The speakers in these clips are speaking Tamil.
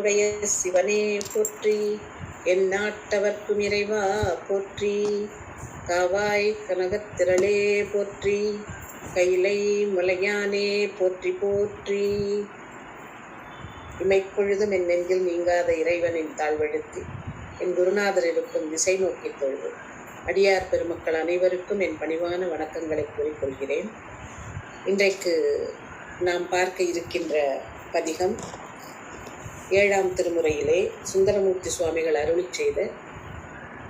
எந்தையுடைய சிவனே போற்றி, என் நாட்டவர்க்கும் இறைவா போற்றி, காவாய் கனகத்திரளே போற்றி, கைலை மலையானே போற்றி போற்றி. இமைப்பொழுதும் என் நெஞ்சில் நீங்காத இறைவனின் தாழ்வெழுத்தி என் குருநாதர் இருக்கும் திசை நோக்கி தொழுது அடியார் பெருமக்கள் அனைவருக்கும் என் பணிவான வணக்கங்களை கூறிக்கொள்கிறேன். இன்றைக்கு நாம் பார்க்க இருக்கின்ற பதிகம் 7ஆம் திருமுறையிலே சுந்தரமூர்த்தி சுவாமிகள் அருளி செய்த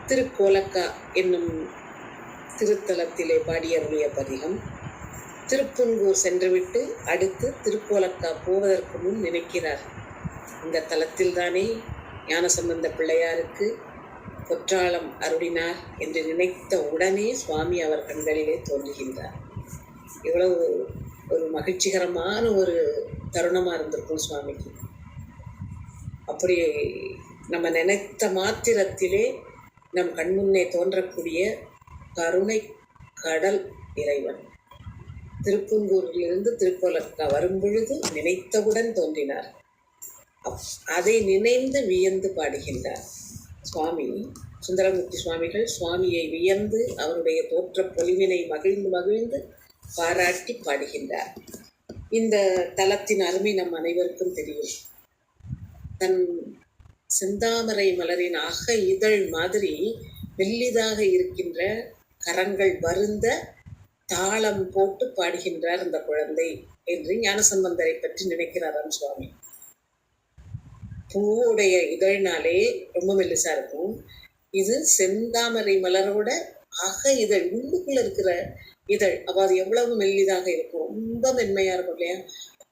திருக்கோலக்கா என்னும் திருத்தலத்திலே பாடியருளிய பதிகம். திருப்புன்கூர் சென்றுவிட்டு அடுத்து திருக்கோலக்கா போவதற்கு முன் நினைக்கிறார், இந்த தலத்தில்தானே ஞானசம்பந்த பிள்ளையாருக்கு பொற்றாளம் அருளினார் என்று நினைத்த உடனே சுவாமி அவர் கண்களிலே தோன்றுகின்றார். இவ்வளவு ஒரு மகிழ்ச்சிகரமான ஒரு தருணமாக இருந்திருக்கும் சுவாமிக்கு. அப்படி நம்ம நினைத்த மாத்திரத்திலே நம் கண்முன்னே தோன்றக்கூடிய கருணை கடல் இறைவன். திருப்புங்கூரிலிருந்து திருக்கோலக்கா வரும்பொழுது நினைத்தவுடன் தோன்றினார். அதை நினைந்து வியந்து பாடுகின்றார் சுவாமி. சுந்தரமூர்த்தி சுவாமிகள் சுவாமியை வியந்து அவருடைய தோற்ற பொலிவினை மகிழ்ந்து மகிழ்ந்து பாராட்டி பாடுகின்றார். இந்த தலத்தின் அருமை நம் அனைவருக்கும் தெரியும். தன் செந்தாமரை மலரின் அக இதழ் மாதிரி மெல்லிதாக இருக்கின்ற கரங்கள் வருந்த தாளம் போட்டு பாடுகின்றார் அந்த குழந்தை என்று ஞானசம்பந்தரை பற்றி நினைக்கிறாராம் சுவாமி. பூவுடைய இதழ்னாலே ரொம்ப மெல்லிசா இருக்கும். இது செந்தாமரை மலரோட அக இதழ், உள்ளுக்குள்ள இருக்கிற இதழ். அப்போ அது எவ்வளவு மெல்லிதாக இருக்கும், ரொம்ப மென்மையா இருக்கும் இல்லையா?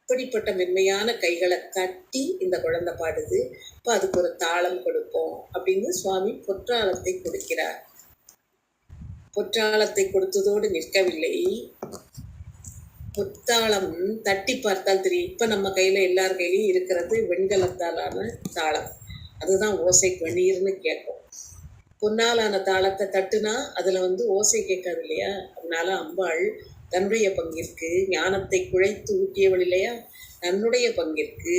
அப்படிப்பட்ட மென்மையான கைகளை தட்டி இந்த குழந்தை பாடுது. இப்போ அதுக்கு ஒரு தாளம் கொடுப்போம் அப்படின்னு சுவாமி பொற்றாளத்தை கொடுக்கிறார். பொற்றாளத்தை கொடுத்ததோடு நிற்கவில்லை, பொத்தாளம் தட்டி பார்த்தால் தெரியும். இப்போ நம்ம கையில் எல்லார் கையிலையும் இருக்கிறது வெண்கலத்தாலான தாளம், அதுதான் ஓசை கணீர்னு கேட்கும். பொன்னாலான தாளத்தை தட்டுனா அதில் ஓசை கேட்காது இல்லையா? அதனால அம்பாள் தன்னுடைய பங்கிற்கு ஞானத்தை குழைத்து ஊட்டியவள் இல்லையா? தன்னுடைய பங்கிற்கு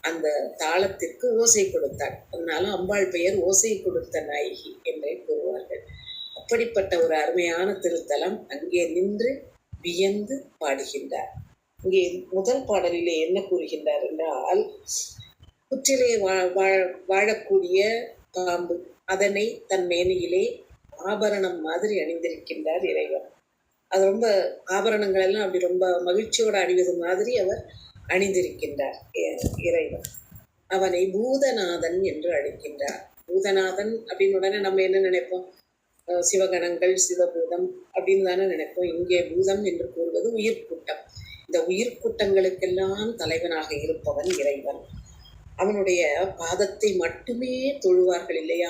அந்த தாளத்திற்கு ஓசை கொடுத்தாள். அதனால அம்பாள் பெயர் ஓசை கொடுத்த நாயகி என்றே கூறுவார்கள். அப்படிப்பட்ட ஒரு அருமையான திருத்தலம். அங்கே நின்று வியந்து பாடுகின்றார். இங்கே முதல் பாடலிலே என்ன கூறுகின்றார் என்றால், புற்றிலே வாழக்கூடிய பாம்பு, அதனை தன் மேனியிலே ஆபரணம் மாதிரி அணிந்திருக்கின்றார் இறைவன். அது ரொம்ப ஆபரணங்கள் எல்லாம் அப்படி ரொம்ப மகிழ்ச்சியோடு அணிவது மாதிரி அவர் அணிந்திருக்கின்றார் இறைவன். அவனை பூதநாதன் என்று அழைக்கின்றார். பூதநாதன் அப்படின்னு உடனே நம்ம என்ன நினைப்போம்? சிவகணங்கள், சிவபூதம் அப்படின்னு தானே நினைப்போம். இங்கே பூதம் என்று கூறுவது உயிர்க்கூட்டம். இந்த உயிர்க்கூட்டங்களுக்கெல்லாம் தலைவனாக இருப்பவன் இறைவன். அவனுடைய பாதத்தை மட்டுமே தொழுவார்கள் இல்லையா?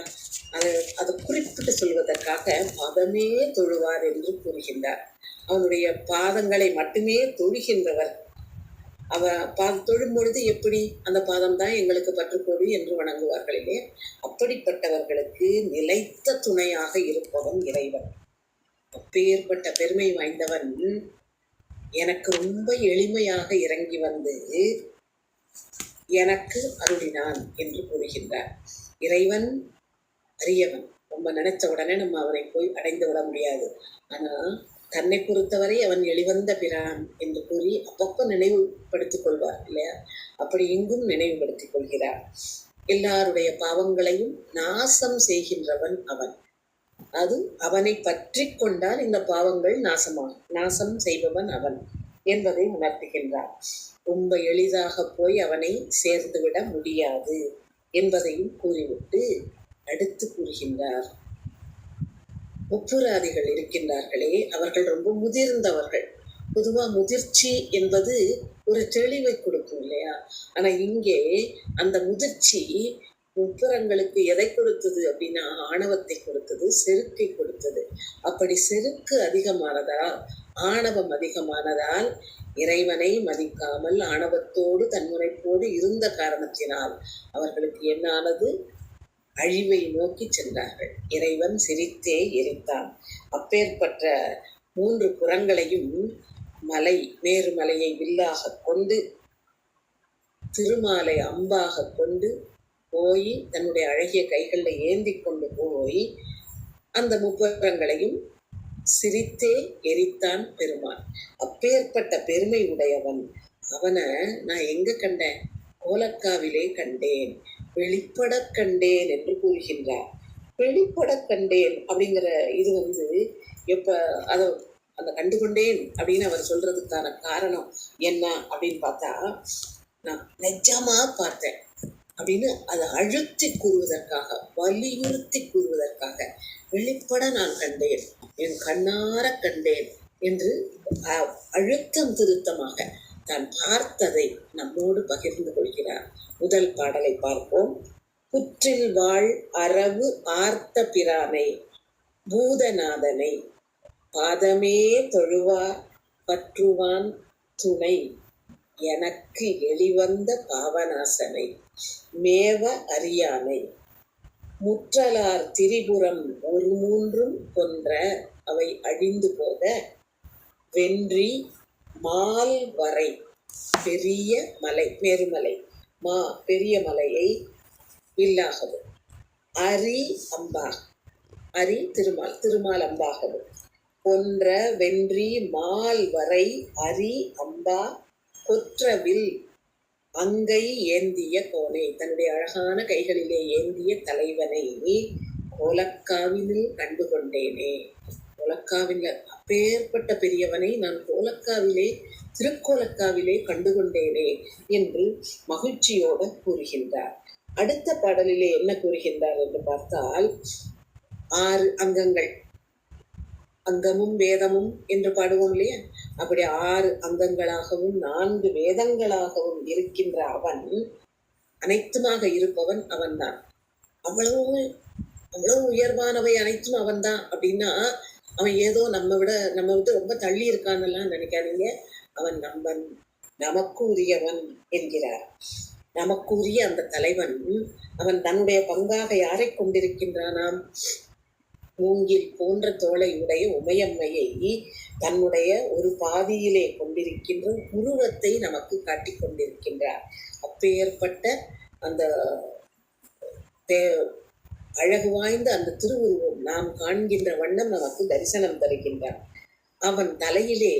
அதை குறிப்பிட்டு சொல்வதற்காக பாதமே தொழுவார் என்று கூறுகின்றார். அவனுடைய பாதங்களை மட்டுமே தொழுகின்றவர். தொழும் பொழுது எப்படி அந்த பாதம் தான் எங்களுக்கு பற்றுக்கோடு என்று வணங்குவார்கள் இல்லையா? அப்படிப்பட்டவர்களுக்கு நிலைத்த துணையாக இருப்பவன் இறைவன். அப்பேற்பட்ட பெருமை வாய்ந்தவன் எனக்கு ரொம்ப எளிமையாக இறங்கி வந்து எனக்கு அருளினான் என்று கூறுகின்றார். இறைவன் அரியவன். ரொம்ப நினைச்ச உடனே நம்ம அவரை போய் அடைந்து விட முடியாது. ஆனால் தன்னை பொறுத்தவரை அவன் எளிவந்த பிரான் என்று கூறி அப்பப்போ நினைவுபடுத்திக் கொள்வார் இல்லையா? அப்படி இங்கும் நினைவுபடுத்திக் கொள்கிறார். எல்லாருடைய பாவங்களையும் நாசம் செய்கின்றவன் அவன். அது அவனை பற்றி கொண்டால் இந்த பாவங்கள் நாசமாகும். நாசம் செய்பவன் அவன் என்பதை உணர்த்துகின்றார். ரொம்ப எளிதாக போய் அவனை சேர்ந்துவிட முடியாது என்பதையும் கூறிவிட்டு அடுத்து கூறுகின்றார். முப்புராதிகள் இருக்கின்றார்களே, அவர்கள் ரொம்ப முதிர்ந்தவர்கள். பொதுவாக முதிர்ச்சி என்பது ஒரு தெளிவை கொடுக்கும் இல்லையா? ஆனால் இங்கே அந்த முதிர்ச்சி முப்புரங்களுக்கு எதை கொடுத்தது அப்படின்னா ஆணவத்தை கொடுத்தது, செருக்கை கொடுத்தது. அப்படி செருக்கு அதிகமானதால், ஆணவம் அதிகமானதால் இறைவனை மதிக்காமல் ஆணவத்தோடு தன்முனைப்போடு இருந்த காரணத்தினால் அவர்களுக்கு என்னானது? அழிவை நோக்கி சென்றார்கள். இறைவன் சிரித்தே எரித்தான். அப்பேற்பட்ட 3 புறங்களையும் மலை, மேருமலையை வில்லாக கொண்டு, திருமாலை அம்பாக கொண்டு, போய் தன்னுடைய அழகிய கைகளில் ஏந்தி கொண்டு போய் அந்த முப்புறங்களையும் சிரித்தே எரித்தான் பெருமான். அப்பேற்பட்ட பெருமை உடையவன். அவனை நான் எங்க கண்டேன்? கோலக்காவிலே கண்டேன், வெளிப்பட கண்டேன் என்று கூறுகின்றார். வெளிப்பட கண்டேன் அப்படிங்கிற இது எப்ப அதை அந்த கண்டுகொண்டேன் அப்படின்னு அவர் சொல்றதுக்கான காரணம் என்ன அப்படின்னு பார்த்தா, நான் நிஜமா பார்த்தேன் அப்படின்னு அதை அழுத்தி கூறுவதற்காக, வலியுறுத்தி கூறுவதற்காக வெளிப்பட நான் கண்டேன், என் கண்ணார கண்டேன் என்று அழுத்தம் திருத்தமாக தான் பார்த்ததை நம்மோடு பகிர்ந்து கொள்கிறார். முதல் பாடலை பார்ப்போம். புற்றில் வாழ் அரவு ஆர்த்த பிரானை பூதநாதனை பாதமே தொழுவார் பற்றுவான் துணை எனக்கு எளிவந்த பாவநாசனை மேவ அறியானை முற்றலார் திரிபுரம் ஒரு மூன்றும் கொன்ற அவை அழிந்து போக வென்றி மால் வரை பெரிய மலை மேருமலை பெரிய மலையை வில்லாகவும் அரி அம்பா அரி திருமால் அம்பாகவும் கொன்ற வென்றி மால் வரை அரி அம்பா கொற்றவில் அங்கை ஏந்திய கோனை தன்னுடைய அழகான கைகளிலே ஏந்திய தலைவனை கோலக்காவினில் கண்டுகொண்டேனே. கோலக்காவில் அப்பேற்பட்ட பெரியவனை நான் கோலக்காவிலே திருக்கோலக்காவிலே கண்டுகொண்டேனே என்று மகிழ்ச்சியோடு கூறுகின்றார். அடுத்த பாடலிலே என்ன கூறுகின்றார் என்று பார்த்தால், 6 அங்கங்கள், அங்கமும் வேதமும் என்று பாடுவோம் இல்லையா, அப்படி 6 அங்கங்களாகவும் 4 வேதங்களாகவும் இருக்கின்ற அவன், அனைத்துமாக இருப்பவன் அவன்தான். அவ்வளவு உயர்வானவை அனைத்தும் அவன்தான் அப்படின்னா, அவன் ஏதோ நம்ம விட்டு ரொம்ப தள்ளி இருக்கான்னெல்லாம் நினைக்காதீங்க. அவன் நமக்கு உரியவன் என்கிறார். நமக்கு உரிய அந்த தலைவன் அவன் தன்னுடைய பங்காக யாரை கொண்டிருக்கின்றானாம்? மூங்கில் போன்ற தோளை உடைய உமையம்மையை தன்னுடைய ஒரு பாதியிலே கொண்டிருக்கின்ற உருவத்தை நமக்கு காட்டிக் கொண்டிருக்கின்றார். அப்பேற்பட்ட அந்த அழகு வாய்ந்த அந்த திருவுருவம் நாம் காண்கின்ற வண்ணம் நமக்கு தரிசனம் தருகின்றான். அவன் தலையிலே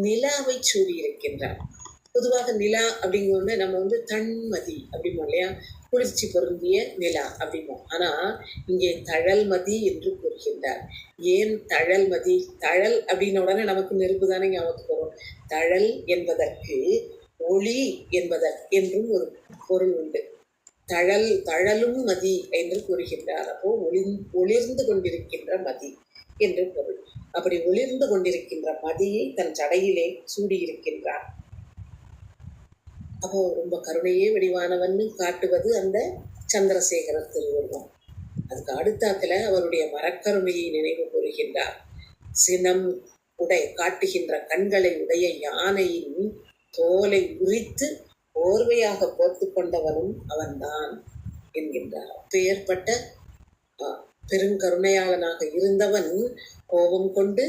நிலாவை சூடியிருக்கின்றான். பொதுவாக நிலா அப்படிங்கோன்னு நம்ம தன்மதி அப்படிமோ இல்லையா, குளிர்ச்சி பொருந்திய நிலா அப்படிமோ. ஆனா இங்கே தழல்மதி என்று கூறுகின்றார். ஏன் தழல்மதி? தழல் அப்படின்ன உடனே நமக்கு நெருப்பு தானே ஞாபகத்துக்கு வரும். தழல் என்பதற்கு ஒளி என்றும் ஒரு பொருள் உண்டு. தழலும் மதி என்று கூறுகின்றார். அப்போ ஒளிர்ந்து கொண்டிருக்கின்ற மதி என்று பொருள். அப்படி ஒளிர்ந்து கொண்டிருக்கின்ற மதியை தன் சடையிலே சூடியிருக்கின்றார். அப்போ ரொம்ப கருணையே வடிவானவன் காட்டுவது அந்த சந்திரசேகரர் திருவுருவம். அதுக்கு அடுத்தாத்துல அவருடைய மரக்கருணையை நினைவு கூறுகின்றார். சினம் காட்டுகின்ற கண்களை உடைய யானையின் தோலை உரித்து ஓர்வையாக போர்த்து கொண்டவனும் அவன்தான் என்கின்றார். அப்பேற்பட்ட பெருங்கருணையாளனாக இருந்தவன் கோபம் கொண்டு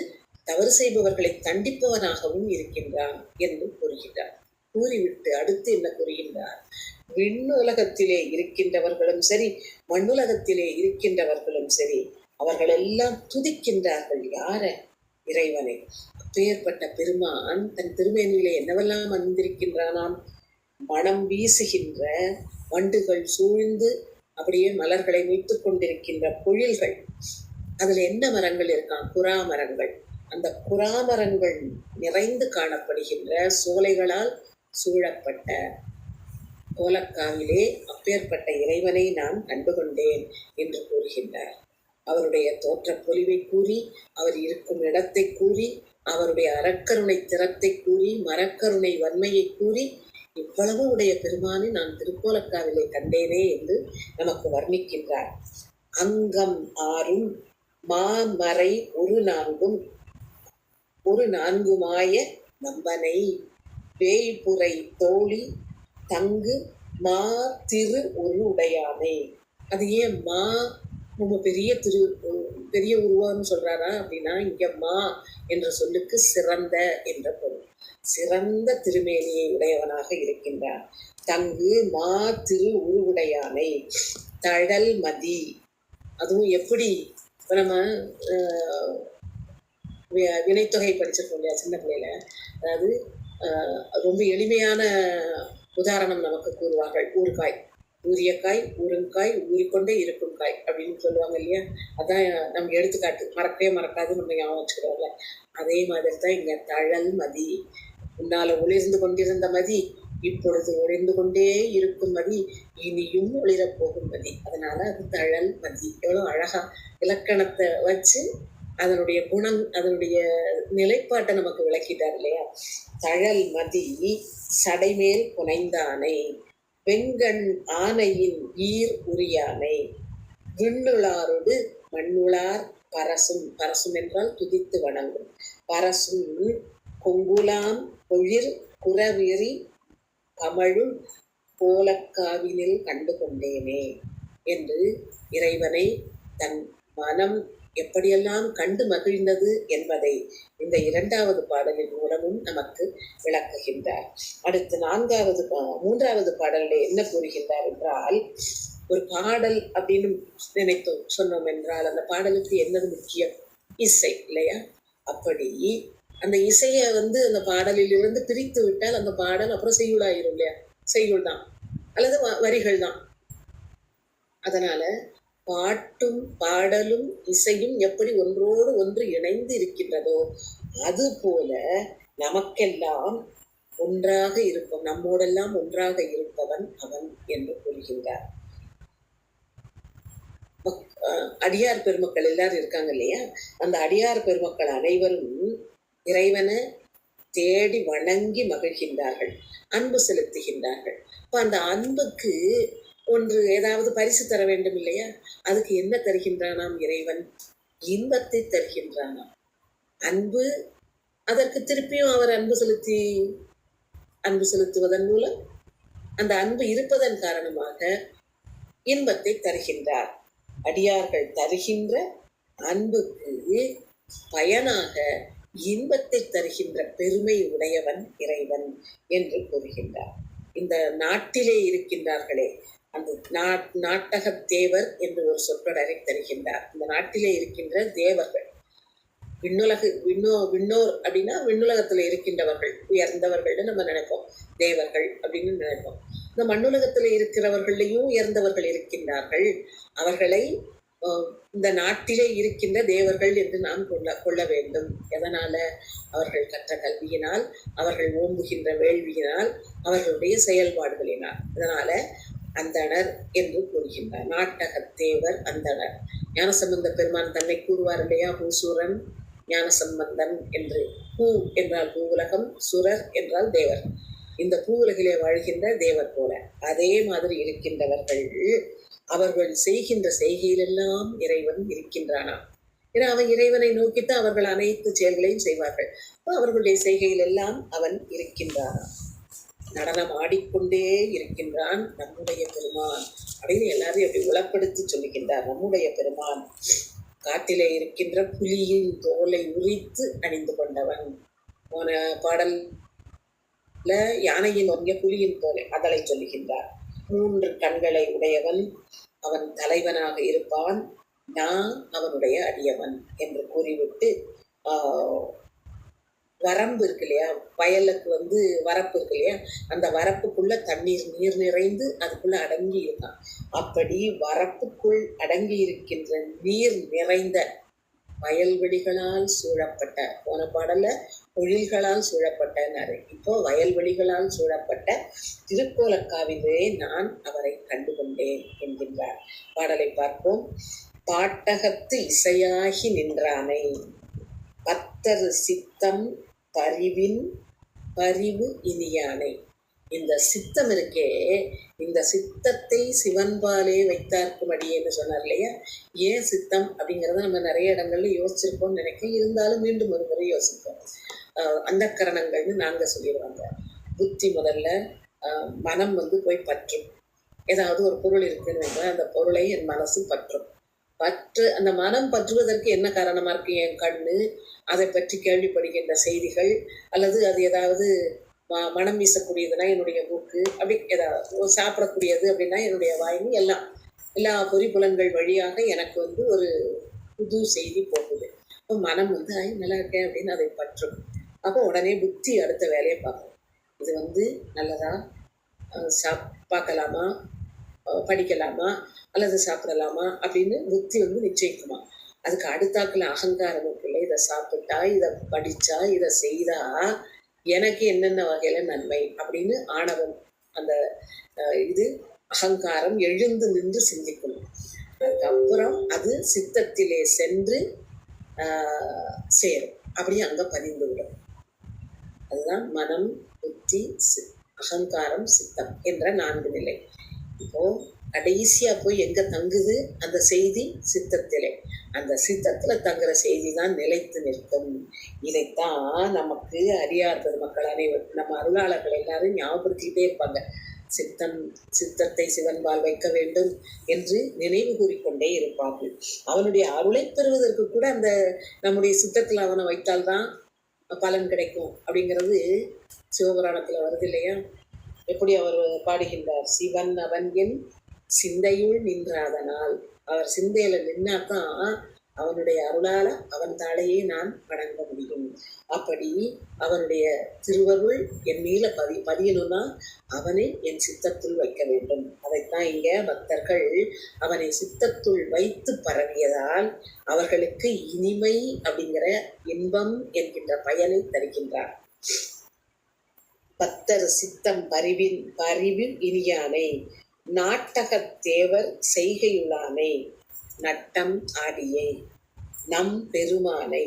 தவறு செய்பவர்களை தண்டிப்பவனாகவும் இருக்கின்றான் என்று கூறுகின்றார். கூறிவிட்டு அடுத்து என்ன கூறுகின்றார்? விண்ணுலகத்திலே இருக்கின்றவர்களும் சரி, மண்ணுலகத்திலே இருக்கின்றவர்களும் சரி, அவர்கள் எல்லாம் துதிக்கின்றார்கள். யார? இறைவனை. அப்பேற்பட்ட பெருமான் தன் திருமேனிலே என்னவெல்லாம் அணிந்திருக்கின்றானாம்? மனம் வீசுகின்ற வண்டுகள் சூழ்ந்து அப்படியே மலர்களை வைத்துக் கொண்டிருக்கின்ற பொழில்கள். அதுல என்ன மரங்கள் இருக்கான்? குறாமரங்கள். அந்த குறாமரங்கள் நிறைந்து காணப்படுகின்ற சோலைகளால் சூழப்பட்ட கோலக்காவிலே அப்பேற்பட்ட இறைவனை நான் கண்டுகொண்டேன் என்று கூறுகின்றார். அவருடைய தோற்ற பொலிவை கூறி, அவர் இருக்கும் இடத்தை கூறி, அவருடைய அறக்கருணை திறத்தை கூறி, மரக்கருணை வன்மையை கூறி, இவ்வளவு உடைய பெருமானை நான் திருக்கோலக்காவிலே கண்டேனே என்று நமக்கு வர்ணிக்கின்றார். அங்கம் 6 மாமறை ஒரு நான்குமாய நம்பனை வேய்புரை தோழி தங்கு மா திரு ஒரு உடையானே. அது ஏன் மா ரொம்ப பெரிய உருவம்னு சொல்றாரா அப்படின்னா, இங்க மா என்ற சொல்லுக்கு சிறந்த என்ற பொருள். சிறந்த திருமேனியை உடையவனாக இருக்கின்றான். தங்கு மா திரு உருவுடையானை தழல் மதி. அதுவும் எப்படி இப்போ நம்ம வினைத்தொகை படிச்சிருக்கோம் இல்லையா சின்ன பிள்ளையில. அதாவது ரொம்ப எளிமையான உதாரணம் நமக்கு கூறுவார்கள். ஊறுகாய், ஊரியக்காய், ஊருங்காய், ஊறிக்கொண்டே இருக்கும் காய் அப்படின்னு சொல்லுவாங்க இல்லையா. அதான் நமக்கு எடுத்துக்காட்டு, மறக்கவே மறக்காது நம்ம ஞாபகம் வச்சுக்கிறோம்ல. அதே மாதிரி தான் இங்க தழல் மதி. முன்னால ஒளிர்ந்து கொண்டிருந்த மதி இப்பொழுது ஒளிர்ந்து கொண்டே இருக்கும் மதி, இனியும் ஒளிரப் போகும் மதி. அதனால அது தழல் மதி. எவ்வளோ அழகா இலக்கணத்தை வச்சு அதனுடைய குணம், அதனுடைய நிலைப்பாட்டை நமக்கு விளக்கிட்டார் இல்லையா. தழல் மதி சடைமேல் புனைந்தானை, வெங்கண் ஆனையின் ஈர் உரியானை, விண்ணுளாரோடு மண்ணுளார் பரசும். பரசும் என்றால் துதித்து வணங்கும். பரசும் கொங்குலாம் பொழிர் குறவெறி கமழும் கோலக்காவினில் கண்டு கொண்டேனே என்று இறைவனை தன் மனம் எப்படியெல்லாம் கண்டு மகிழ்ந்தது என்பதை இந்த 2வது பாடலின் மூலமும் நமக்கு விளக்குகின்றார். அடுத்து 3வது பாடலில் என்ன கூறுகின்றார் என்றால், ஒரு பாடல் அப்படின்னு சொன்னோம் என்றால் அந்த பாடலுக்கு என்னது முக்கியம்? இசை இல்லையா. அப்படி அந்த இசையை அந்த பாடலிலிருந்து பிரித்து விட்டால் அந்த பாடல் அப்புறம் செய்யுளாயிரும் இல்லையா. செய்யுள் தான் அல்லது வரிகள் தான். அதனால பாட்டும் பாடலும் இசையும் எப்படி ஒன்றோடு ஒன்று இணைந்து இருக்கின்றதோ அது போல நமக்கெல்லாம் ஒன்றாக இருப்பவன், நம்மோடெல்லாம் ஒன்றாக இருப்பவன் அவன் என்று கூறுகின்றார். அடியார் பெருமக்கள் எல்லாரும் இருக்காங்க இல்லையா. அந்த அடியார் பெருமக்கள் அனைவரும் இறைவனை தேடி வணங்கி மகிழ்கின்றார்கள், அன்பு செலுத்துகின்றார்கள். இப்போ அந்த அன்புக்கு ஏதாவது பரிசு தர வேண்டும் இல்லையா. அதுக்கு என்ன தருகின்றானாம் இறைவன்? இன்பத்தை தருகின்றானாம். அன்பு, அதற்கு திருப்பியும் அவர் அன்பு செலுத்துவதன் மூலம் அந்த அன்பு இருப்பதன் காரணமாக இன்பத்தை தருகின்றார். அடியார்கள் தருகின்ற அன்புக்கு பயனாக இன்பத்தை தருகின்ற பெருமை உடையவன் இறைவன் என்று கூறுகின்றார். இந்த நாட்டிலே இருக்கின்றார்களே, அந்த நாட்டக தேவர் என்று ஒரு சொற்றொடரை தருகின்றார். இந்த நாட்டிலே இருக்கின்ற தேவர்கள், விண்ணோர் அப்படின்னா விண்ணுலகத்துல இருக்கின்றவர்கள், உயர்ந்தவர்கள்னு நம்ம நினைப்போம். தேவர்கள் அப்படின்னு நினைப்போம். இந்த மண்ணுலகத்துல இருக்கிறவர்களையும் உயர்ந்தவர்கள் இருக்கின்றார்கள். அவர்களை இந்த நாட்டிலே இருக்கின்ற தேவர்கள் என்று நாம் கொள்ள வேண்டும். எதனால? அவர்கள் கற்ற கல்வியினால், அவர்கள் ஓம்புகின்ற வேள்வியினால், அவர்களுடைய செயல்பாடுகளினால். அதனால அந்தணர் என்று கூறுகின்றார். நாட்டகத்தேவர் அந்தணர். ஞானசம்பந்த பெருமான் தன்னை கூறுவார் இல்லையா, பூசூரன் ஞானசம்பந்தன் என்று. பூ என்றால் பூவுலகம், சுரர் என்றால் தேவர். இந்த பூவுலகிலே வாழ்கின்ற தேவர் போல அதே மாதிரி இருக்கின்றவர்கள். அவர்கள் செய்கின்ற செய்கையிலெல்லாம் இறைவன் இருக்கின்றானாம். ஏன்னா அவன் இறைவனை நோக்கித்தான் அவர்கள் அனைத்து செயல்களையும் செய்வார்கள். அவர்களுடைய செய்கையில் எல்லாம் அவன் இருக்கின்றானாம். நடனம் ஆடிக்கொண்டே இருக்கின்றான் நம்முடைய பெருமான் அப்படின்னு எல்லாரையும் அப்படி உளப்படுத்தி சொல்லுகின்றார். நம்முடைய பெருமான் காட்டிலே இருக்கின்ற புலியின் தோலை உரித்து அணிந்து கொண்டவன். போன பாடல்ல யானையின் ஒன்றிய புலியின் தோலை அதனை சொல்லுகின்றார். 3 கண்களை உடையவன், அவன் தலைவனாக இருப்பான், நான் அவனுடைய அடியவன் என்று கூறிவிட்டு வரம்பு இருக்கு இல்லையா, வயலுக்கு வரப்பு இருக்கு இல்லையா, அந்த வரப்புக்குள்ள நீர் நிறைந்து அதுக்குள்ள அடங்கி இருக்கான். அப்படி வரப்புக்குள் அடங்கி இருக்கின்ற நீர் நிறைந்த வயல்வெளிகளால் சூழப்பட்ட, போன பாடல பொழில்களால் சூழப்பட்டனாரு, இப்போ வயல்வெளிகளால் சூழப்பட்ட திருக்கோலக்காவிலே நான் அவரை கண்டுகொண்டேன் என்கின்றார். பாடலை பார்ப்போம். பாட்டகத்து இசையாகி நின்றானை, பத்தரு சித்தம் பரிவின் பரிவு இனியானை. இந்த சித்தம் இருக்கே, இந்த சித்தத்தை சிவன்பாலே வைத்தார்க்கும் அடியேன்னு சொன்னார் இல்லையா. ஏன் சித்தம் அப்படிங்கிறத நம்ம நிறைய இடங்கள்ல யோசிச்சிருக்கோம்னு நினைக்கிறேன். இருந்தாலும் மீண்டும் ஒரு முறை யோசிப்போம். அந்த கரணங்கள்னு நாங்கள் சொல்லிடுவாங்க. புத்தி முதல்ல, மனம் போய் பற்றும். ஏதாவது ஒரு பொருள் இருக்குன்னு அந்த பொருளை என் மனசு பற்றும். பற்று அந்த மனம் பற்றுவதற்கு என்ன காரணமா இருக்கு? என் கண்ணு, அதை பற்றி கேள்விப்படுகின்ற செய்திகள், அல்லது அது ஏதாவது மனம் வீசக்கூடியதுன்னா என்னுடைய மூக்கு, அப்படி ஏதாவது சாப்பிடக்கூடியது அப்படின்னா என்னுடைய வாய்மை, எல்லாம் எல்லா பொறிப்புலன்கள் வழியாக எனக்கு வந்து ஒரு புது செய்தி போகுது. அப்போ மனம் வந்து நல்லா இருக்கேன் அப்படின்னு அதை பற்றும். அப்போ உடனே புத்தி அடுத்த வேலையை பார்க்கும். இது வந்து நல்லதா, பார்க்கலாமா, படிக்கலாமா, அல்லது சாப்பிடலாமா அப்படின்னு புத்தி வந்து நிச்சயிக்குமா. அதுக்கு அடுத்தாக்குல அகங்காரம் இருக்குல்ல, இதை சாப்பிட்டா, இதை படிச்சா, இதை செய்தா எனக்கு என்னென்ன வகையில நன்மை அப்படின்னு ஆணவம், அந்த இது அகங்காரம் எழுந்து நின்று சிந்திக்கணும். அதுக்கப்புறம் அது சித்தத்திலே சென்று சேரும், அப்படியே அங்க பதிந்து விடும். அதுதான் மனம், புத்தி, அகங்காரம், சித்தம் என்ற 4 நிலை. இப்போ கடைசியா போய் எங்க தங்குது அந்த செய்தி? சித்தத்திலே. அந்த சித்தத்துல தங்குற செய்தி தான் நிலைத்து நிற்கும். இதைத்தான் நமக்கு அறியார் பெருமக்கள் அனைவரும், நம்ம அருளாளர்கள் எல்லாரும் ஞாபகப்படுத்திக்கிட்டே இருப்பாங்க. சித்தத்தை சிவன்பால் வைக்க வேண்டும் என்று நினைவு கூறிக்கொண்டே இருப்பார்கள். அவனுடைய அருளை பெறுவதற்கு கூட அந்த நம்முடைய சித்தத்தில் அவனை வைத்தால்தான் பலன் கிடைக்கும் அப்படிங்கிறது சிவபுராணத்துல வருது இல்லையா? எப்படி அவர் பாடுகின்றார்? சிவன் அவன் என் சிந்தையுள் நின்றாதனால். அவர் சிந்தையில நின்னாதான் அவனுடைய அருளால அவன் தாளையே நான் வணங்க முடியும். அப்படி அவனுடைய திருவருள் என் மேல பதியணும்னா அவனை என் சித்தத்துள் வைக்க வேண்டும். அதைத்தான் இங்க பக்தர்கள் அவனை சித்தத்துள் வைத்து பரவியதால் அவர்களுக்கு இனிமை அப்படிங்கிற இன்பம் என்கின்ற பயனை தருகின்றார். பத்தர் சித்தம் பரிவில் இனியானை, நாட்டகத் தேவர் செய்கையுளானை, நட்டம் ஆடியை நம் பெருமானை,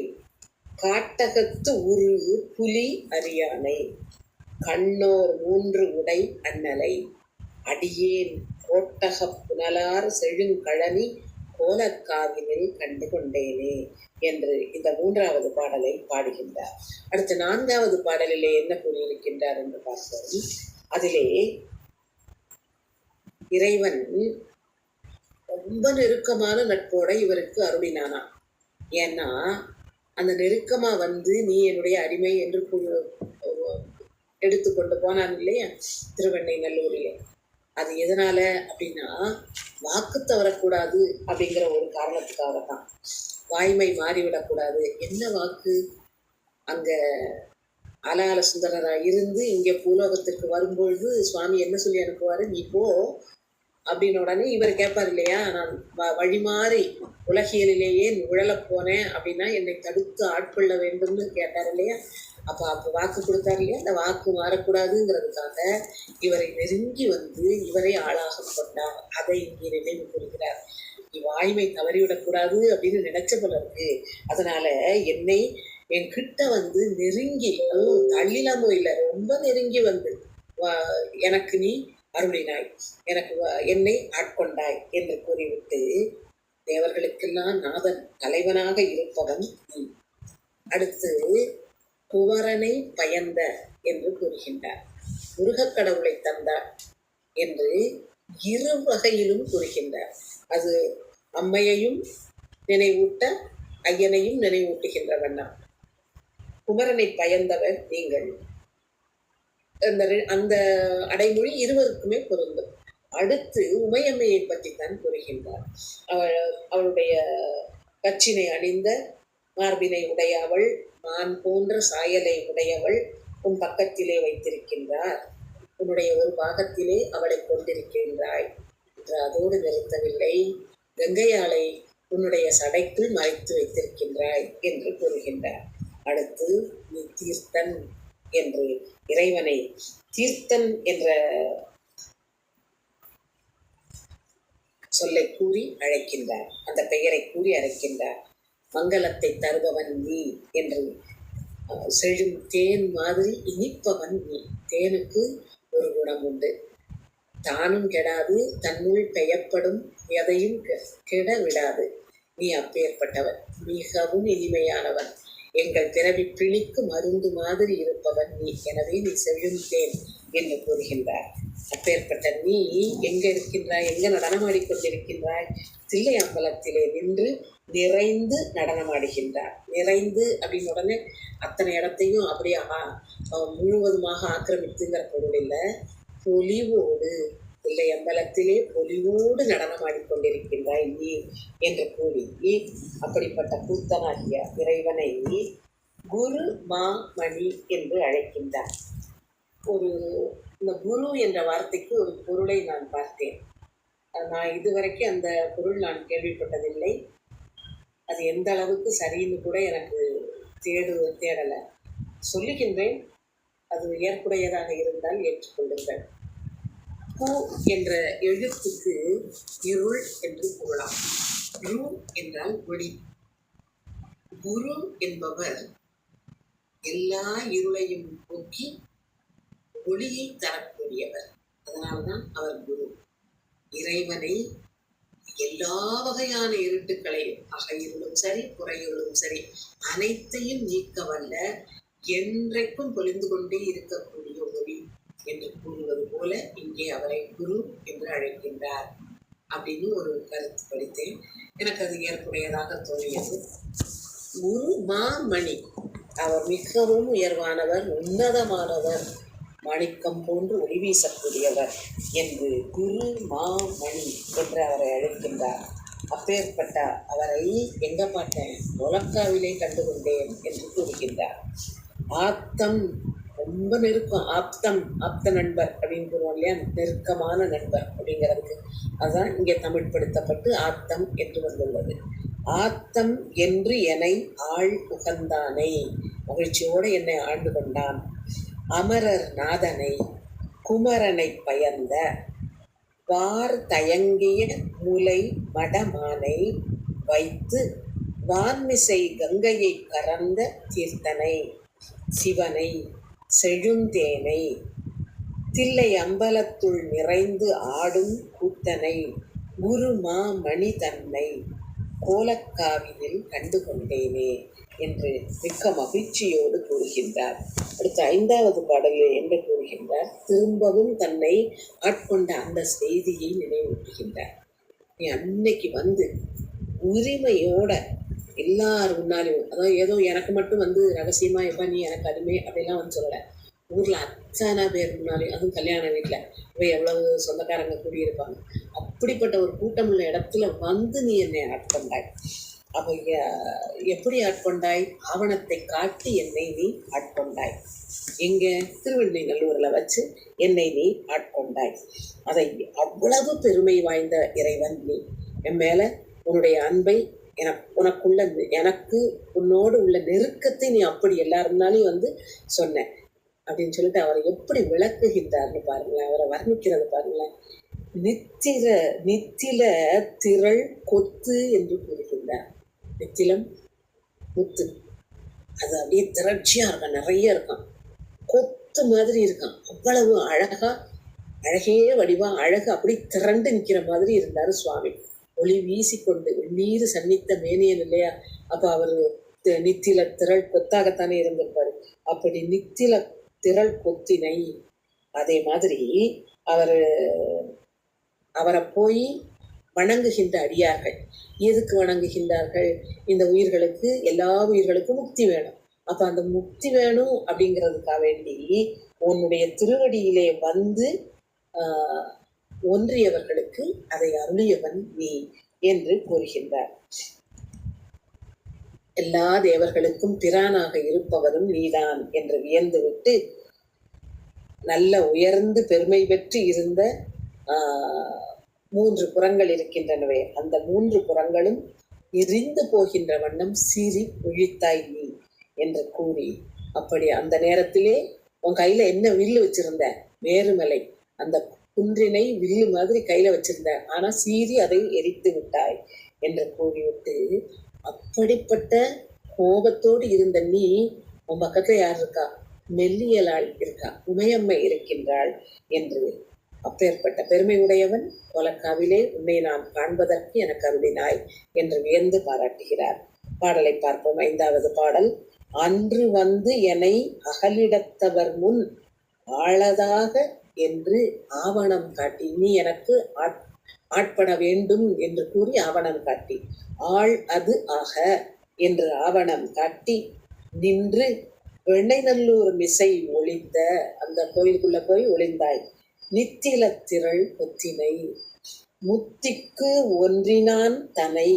காட்டகத்து உரு புலி அரியானை, கண்ணோர் 3 உடை அண்ணலை, அடியேன் கோட்டகப் புனலார் செழுங்கழனி கோலக்காவினில் கண்டு கொண்டேனே என்று இந்த 3வது பாடலை பாடுகின்றார். அடுத்த 4வது பாடலிலே என்ன கூறியிருக்கின்றார் என்று பார்ப்போம். அதிலே இறைவன் ரொம்ப நெருக்கமான நட்போட இவருக்கு அருளினானா. ஏன்னா அந்த நெருக்கமா வந்து நீ என்னுடைய அடிமை என்று எடுத்துக்கொண்டு போனான் இல்லையா திருவெண்ணை நல்லூரிலே. அது எதனால அப்படின்னா வாக்கு தவறக்கூடாது அப்படிங்கிற ஒரு காரணத்துக்காகத்தான். வாய்மை மாறிவிடக்கூடாது. என்ன வாக்கு? அங்க ஆலால சுந்தரரா இருந்து இங்க பூலோகத்திற்கு வரும்பொழுது சுவாமி என்ன சொல்லி அனுப்புவாரு? நீ போ அப்படின்னு உடனே இவர் கேட்பார் இல்லையா, நான் வழிமாறி உலகியலிலேயே உழலப் போனேன் அப்படின்னா என்னை தடுத்து ஆட்கொள்ள வேண்டும்னு கேட்டார் இல்லையா. அப்போ வாக்கு கொடுத்தார் இல்லையா. அந்த வாக்கு மாறக்கூடாதுங்கிறதுக்காக இவரை நெருங்கி வந்து இவரை ஆளாக கொண்டார். அதை இங்கே நினைவு கூறுகிறார். வாய்மை தவறிவிடக்கூடாது அப்படின்னு நினைச்ச போல இருக்கு. அதனால என்னை என் கிட்ட வந்து நெருங்கி, அதுவும் தள்ளிலாமோ இல்லை, ரொம்ப நெருங்கி வந்து எனக்கு நீ அருளினாய், எனக்கு என்னை ஆட்கொண்டாய் என்று கூறிவிட்டு தேவர்களுக்கெல்லாம் நாதன் தலைவனாக இருப்பவன் நீ. அடுத்து குவரனை பயந்த என்று கூறுகின்றார். முருகக் கடவுளை தந்தார் என்று 2 வகையிலும் கூறுகின்றார். அது அம்மையையும் நினைவூட்ட ஐயனையும் நினைவூட்டுகின்ற வண்ணம். குமரனை பயந்தவர் நீங்கள். அந்த அடைமொழி இருவருக்குமே பொருந்தும். அடுத்து உமையம்மையை பற்றித்தான் கூறுகின்றார். அவளுடைய கச்சினை அணிந்த மார்பினை உடையவள், மான் போன்ற சாயலை உடையவள் உன் பக்கத்திலே வைத்திருக்கின்றார், உன்னுடைய ஒரு பாகத்திலே அவளை கொண்டிருக்கின்றாய் என்று அதோடு நிறுத்தவில்லை, கங்கையாளை உன்னுடைய சடைக்குள் மறைத்து வைத்திருக்கின்றாய் என்று கூறுகின்றார். அடுத்து நீ தீர்த்தன் என்று இறைவனை தீர்த்தன் என்ற சொல்லை கூறி அழைக்கின்றார். அந்த பெயரை கூறி அழைக்கின்றார். மங்களத்தை தருபவன் நீ என்று, செழும் தேன் மாதிரி இனிப்பவன் நீ. தேனுக்கு ஒரு குணம் உண்டு, தானும் கெடாது, தன்னுள் பெயப்படும் எதையும் கெட விடாது. நீ அப்பேற்பட்டவன், மிகவும் இனிமையானவன், எங்கள் பிறவி பிணிக்கு மருந்து மாதிரி இருப்பவன் நீ. எனவே நீ செழுந்தேன் என்று கூறுகின்றார். அப்பேற்பட்ட நீ எங்க இருக்கின்றாய், எங்க நடனமாடிக்கொண்டிருக்கின்றாய்? தில்லை அம்பலத்திலே நின்று நிறைந்து நடனமாடுகின்றார். நிறைந்து அப்படின்னு உடனே அத்தனை இடத்தையும் அப்படியே முழுவதுமாக ஆக்கிரமித்துங்கிற பொருள் இல்லை. பொலிவோடு தில்லை அம்பலத்திலே பொலிவோடு நடனமாடிக்கொண்டிருக்கின்றாய் நீ என்று கூறி, அப்படிப்பட்ட கூத்தனாகிய இறைவனை குரு மா மணி என்று அழைக்கின்றார். இந்த குரு என்ற வார்த்தைக்கு ஒரு பொருளை நான் பார்த்தேன். நான் இதுவரைக்கும் அந்த பொருள் நான் கேள்விப்பட்டதில்லை. அது எந்த அளவுக்கு சரின்னு கூட எனக்கு தேடலை. சொல்லுகின்றேன், அது ஏற்புடையதாக இருந்தால் ஏற்றுக்கொள்ளுங்கள். கு என்ற எழுத்துக்கு இருள் என்று கூறலாம். ரு என்றால் ஒளி. குரு என்பவர் எல்லா இருளையும் போக்கி ஒளியை தரக்கூடியவர். அதனால்தான் அவர் குரு. இறைவனை எல்லா வகையான இருட்டுக்களையும், அகையிருளும் சரி புறையிருளும் சரி, அனைத்தையும் நீக்க வல்ல, என்றைக்கும் பொழிந்து கொண்டே இருக்கக்கூடிய ஒளி என்று கூறுவது போல இங்கே அவரை குரு என்று அழைக்கின்றார் அப்படின்னு ஒரு கருத்து படித்தேன். எனக்கு அது ஏற்புடையதாக தோன்றியது. குரு மாமணி, அவர் மிகவும் உயர்வானவர், உன்னதமானவர், மாணிக்கம் போன்று ஒளி வீசக்கூடியவர் என்று குரு மாமணி என்று அவரை அழைக்கின்றார். அப்பேற்பட்ட அவரை எங்க பார்த்தேன்? நொலக்காவிலே கண்டுகொண்டேன் என்று கூறுகின்றார். ஆத்தம், ரொம்ப நெருக்கம். ஆப்த நண்பர் அப்படின்னு கூறுவோம் இல்லையா, நெருக்கமான நண்பர் அப்படிங்கிறதுக்கு அதுதான் இங்கே தமிழ்படுத்தப்பட்டு ஆத்தம் என்று வந்துள்ளது. ஆத்தம் என்று என்னை ஆள் உகந்தானை, மகிழ்ச்சியோடு என்னை ஆண்டு கொண்டான். அமரர் நாதனை குமரனை பயந்த வார் தயங்கிய முலை மடமானை வைத்து வான்மிசை கங்கையை கறந்த தீர்த்தனை சிவனை செழுந்தேனை தில்லை அம்பலத்துள் நிறைந்து ஆடும் கூத்தனை குருமா மணி தன்னை கோலக்காவினில் கண்டு கொண்டேனே என்று மிக்க மகிழ்ச்சியோடு கூறுகின்றார். அடுத்த 5வது பாடலில் என்ன கூறுகின்றார்? திரும்பவும் தன்னை ஆட்கொண்ட அந்த செய்தியை நினைவூட்டுகின்றார். நீ அன்னைக்கு வந்து உரிமையோட எல்லாரும் முன்னாலும், அதாவது ஏதோ எனக்கு மட்டும் வந்து ரகசியமா எப்ப நீ எனக்கு அடிமை அப்படிலாம் வந்து சொல்லலை. ஊர்ல அத்தனை பேர் முன்னாலும், அதுவும் கல்யாண வீட்டுல இவ எவ்வளவு சொந்தக்காரங்க கூடியிருப்பாங்க, அப்படிப்பட்ட ஒரு கூட்டம் உள்ள இடத்துல வந்து நீ என்னை ஆட்கொண்டாய். அப்ப எப்படி ஆட்கொண்டாய்? ஆவணத்தை காட்டி என்னை நீ ஆட்கொண்டாய். எங்க? திருவெண்ணெய்நல்லூர்ல வச்சு என்னை நீ ஆட்கொண்டாய். அதை அவ்வளவு பெருமை வாய்ந்த இறைவன் நீ. என் மேல உன்னுடைய அன்பை, உனக்குள்ள எனக்கு உன்னோடு உள்ள நெருக்கத்தை நீ அப்படி எல்லாருனாலையும் வந்து சொன்ன அப்படின்னு சொல்லிட்டு அவரை எப்படி விளக்குகின்றார்னு பாருங்களேன், அவரை வர்ணிக்கிறது பாருங்களேன். நித்தில திரள் கொத்து என்று கூறுகின்றார். நித்திலம் முத்து, அது அப்படியே திரட்சியா இருக்கான், நிறைய இருக்கான், கொத்து மாதிரி இருக்கான். அவ்வளவு அழகா, அழகே வடிவா, அழகு அப்படி திரண்டு நிற்கிற மாதிரி இருந்தாரு சுவாமி. ஒளி வீசிக்கொண்டு நீர் சன்னித்த மேனியன் இல்லையா, அப்ப அவரு நித்தில திரள் கொத்தாகத்தானே இருந்திருப்பாரு. அப்படி நித்தில திரள் கொத்தினை, அதே மாதிரி அவரை போய் வணங்குகின்ற அடியார்கள் எதுக்கு வணங்குகின்றார்கள்? இந்த உயிர்களுக்கு, எல்லா உயிர்களுக்கும் முக்தி வேணும். அப்ப அந்த முக்தி வேணும் அப்படிங்கிறதுக்காக வேண்டி உன்னுடைய திருவடியிலே வந்து ஒன்றியவர்களுக்கு அதை அருளியவன் நீ என்று கூறுகின்றார். எல்லா தேவர்களுக்கும் பிரானாக இருப்பவரும் நீதான் என்று வியந்துவிட்டு, நல்ல உயர்ந்து பெருமை பெற்று இருந்த 3 புறங்கள் இருக்கின்றனவே, அந்த 3 புறங்களும் எரிந்து போகின்ற வண்ணம் சீறி ஒழித்தாய் நீ என்று கூறி, அப்படி அந்த நேரத்திலே உன் கையில என்ன வில்லு வச்சிருந்த? மேருமலை, அந்த குன்றினை வில்லு மாதிரி கையில வச்சிருந்த, ஆனா சீறி அதை எரித்து விட்டாய் என்று கூறிவிட்டு, அப்படிப்பட்ட கோபத்தோடு இருந்த நீ, உன் பக்கத்துல யார் இருக்கா? மெல்லியலாள் இருக்கா, உமையம்மை இருக்கின்றாள் என்று, அப்பேற்பட்ட பெருமை உடையவன் கோலக்காவிலே உன்னை நான் காண்பதற்கு எனக்கு அருளினாய் என்று வியந்து பாராட்டுகிறார். பாடலை பார்ப்போம். 5வது பாடல். அன்று வந்து என்னை அகலிடத்தவர் முன் ஆழதாக என்று ஆவணம் காட்டி, நீ எனக்கு ஆட்பட வேண்டும் என்று கூறி ஆவணம் காட்டி, ஆள் அது ஆக என்று ஆவணம் காட்டி நின்று வெண்ணைநல்லூர் மிசை ஒளிந்த, அந்த கோயிலுக்குள்ள போய் ஒளிந்தாய். நித்தில திரள் கொத்தினை முத்திக்கு ஒன்றினான் தனை,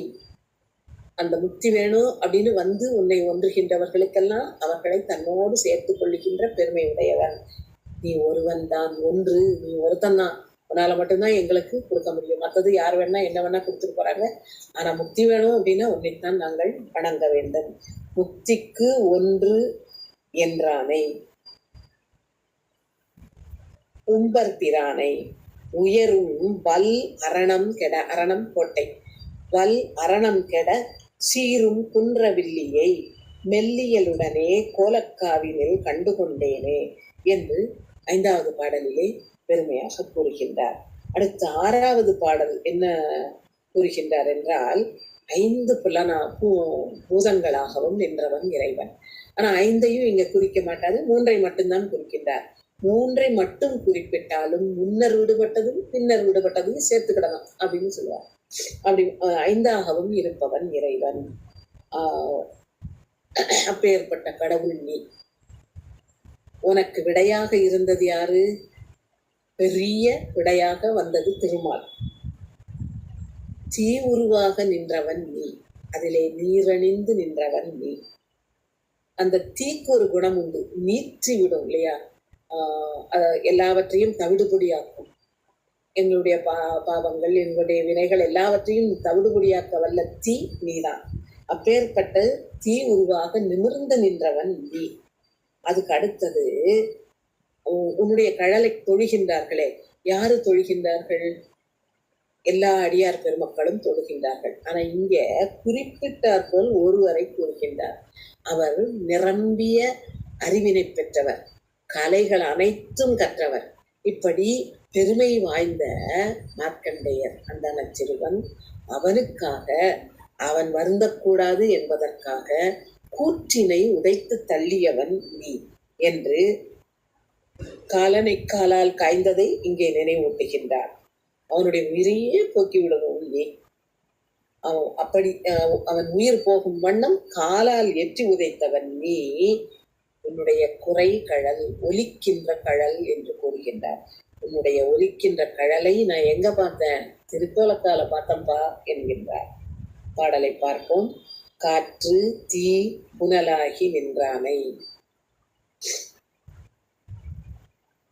அந்த முக்தி வேணும் அப்படின்னு வந்து உன்னை ஒன்றுகின்றவர்களுக்கெல்லாம் அவர்களை தன்னோடு சேர்த்து கொள்ளுகின்ற பெருமை உடையவன். நீ ஒருவன் தான், ஒன்று, நீ ஒருத்தன் தான், உன்னால மட்டும்தான் எங்களுக்கு கொடுக்க முடியும். மற்றது யார் வேணா என்ன வேணா கொடுத்துட்டு போறாங்க. ஆனா முக்தி வேணும் அப்படின்னா உன்னைத்தான் நாங்கள் வணங்க வேண்டும். முக்திக்கு ஒன்று என்றானை உம்பர் பிரானை உயரும் வல் அரணம் கெட, அரணம் கோட்டை, வல் அரணம் கெட சீரும் குன்றவில்லியை மெல்லியலுடனே கோலக்காவினில் கண்டுகொண்டேனே என்று 5வது பாடலிலே பெருமையாக கூறுகின்றார். அடுத்த 6வது பாடல் என்ன கூறுகின்றார் என்றால், 5 பூதங்களாகவும் நின்றவன் இறைவன். ஆனா 5ஐயும் இங்க குறிக்க மாட்டாது, 3ஐ மட்டும்தான் குறிக்கின்றார். 3ஐ மட்டும் குறிப்பிட்டாலும் முன்னர் விடுபட்டதும் பின்னர் விடுபட்டதையும் சேர்த்துக்கிடலாம் அப்படின்னு சொல்லுவார். அப்படி 5ஆகவும் இருப்பவன் இறைவன். அப்பேற்பட்ட கடவுள் நீ. உனக்கு விடையாக இருந்தது யாரு? பெரிய விடையாக வந்தது திருமால். தீ உருவாக நின்றவன் நீ, அதிலே நீரணிந்து நின்றவன் நீ. அந்த தீக்கு ஒரு குணம் உண்டு, நீற்றி விடும் இல்லையா? எல்லாவற்றையும் தவிடுபொடியாக்கும். எங்களுடைய பாவங்கள், எங்களுடைய வினைகள் எல்லாவற்றையும் தவிடுபொடியாக்க வல்ல தீ நீதான். அப்பேற்பட்ட தீ உருவாக நிமிர்ந்து நின்றவன் நீ. அதுக்கு அடுத்தது உன்னுடைய கழலை தொழுகின்றார்களே, யாரு தொழுகின்றார்கள்? எல்லா அடியார் பெருமக்களும் தொழுகின்றார்கள். ஆனா இங்க குறிப்பிட்டார் போல் ஒருவரை கூறுகின்றார். அவர் நிரம்பிய அறிவினை பெற்றவர், கலைகள் அனைத்தும் கற்றவர். இப்படி பெருமை வாய்ந்த மார்க்கண்டேயர் அந்த நச்சிறுவன், அவனுக்காக அவன் வருந்தக்கூடாது என்பதற்காக கூற்றினை உதைத்து தள்ளியவன் நீ என்று காலனை காலால் காய்ந்ததை இங்கே நினைவூட்டுகின்றார். அவனுடைய உயிரையே போக்கிவிடுவோம் நீ. அப்படி அவன் உயிர் போகும் வண்ணம் காலால் ஏற்றி உதைத்தவன் நீ. உன்னுடைய குறை கழல், ஒலிக்கின்ற கழல் என்று கூறுகின்றார். உன்னுடைய ஒலிக்கின்ற கழலை நான் எங்க பார்த்தேன்? திருக்கோலக்கால பார்த்தம்பா என்கின்றார். பாடலை பார்ப்போம். காற்று தீ புனலாகி நின்றானை,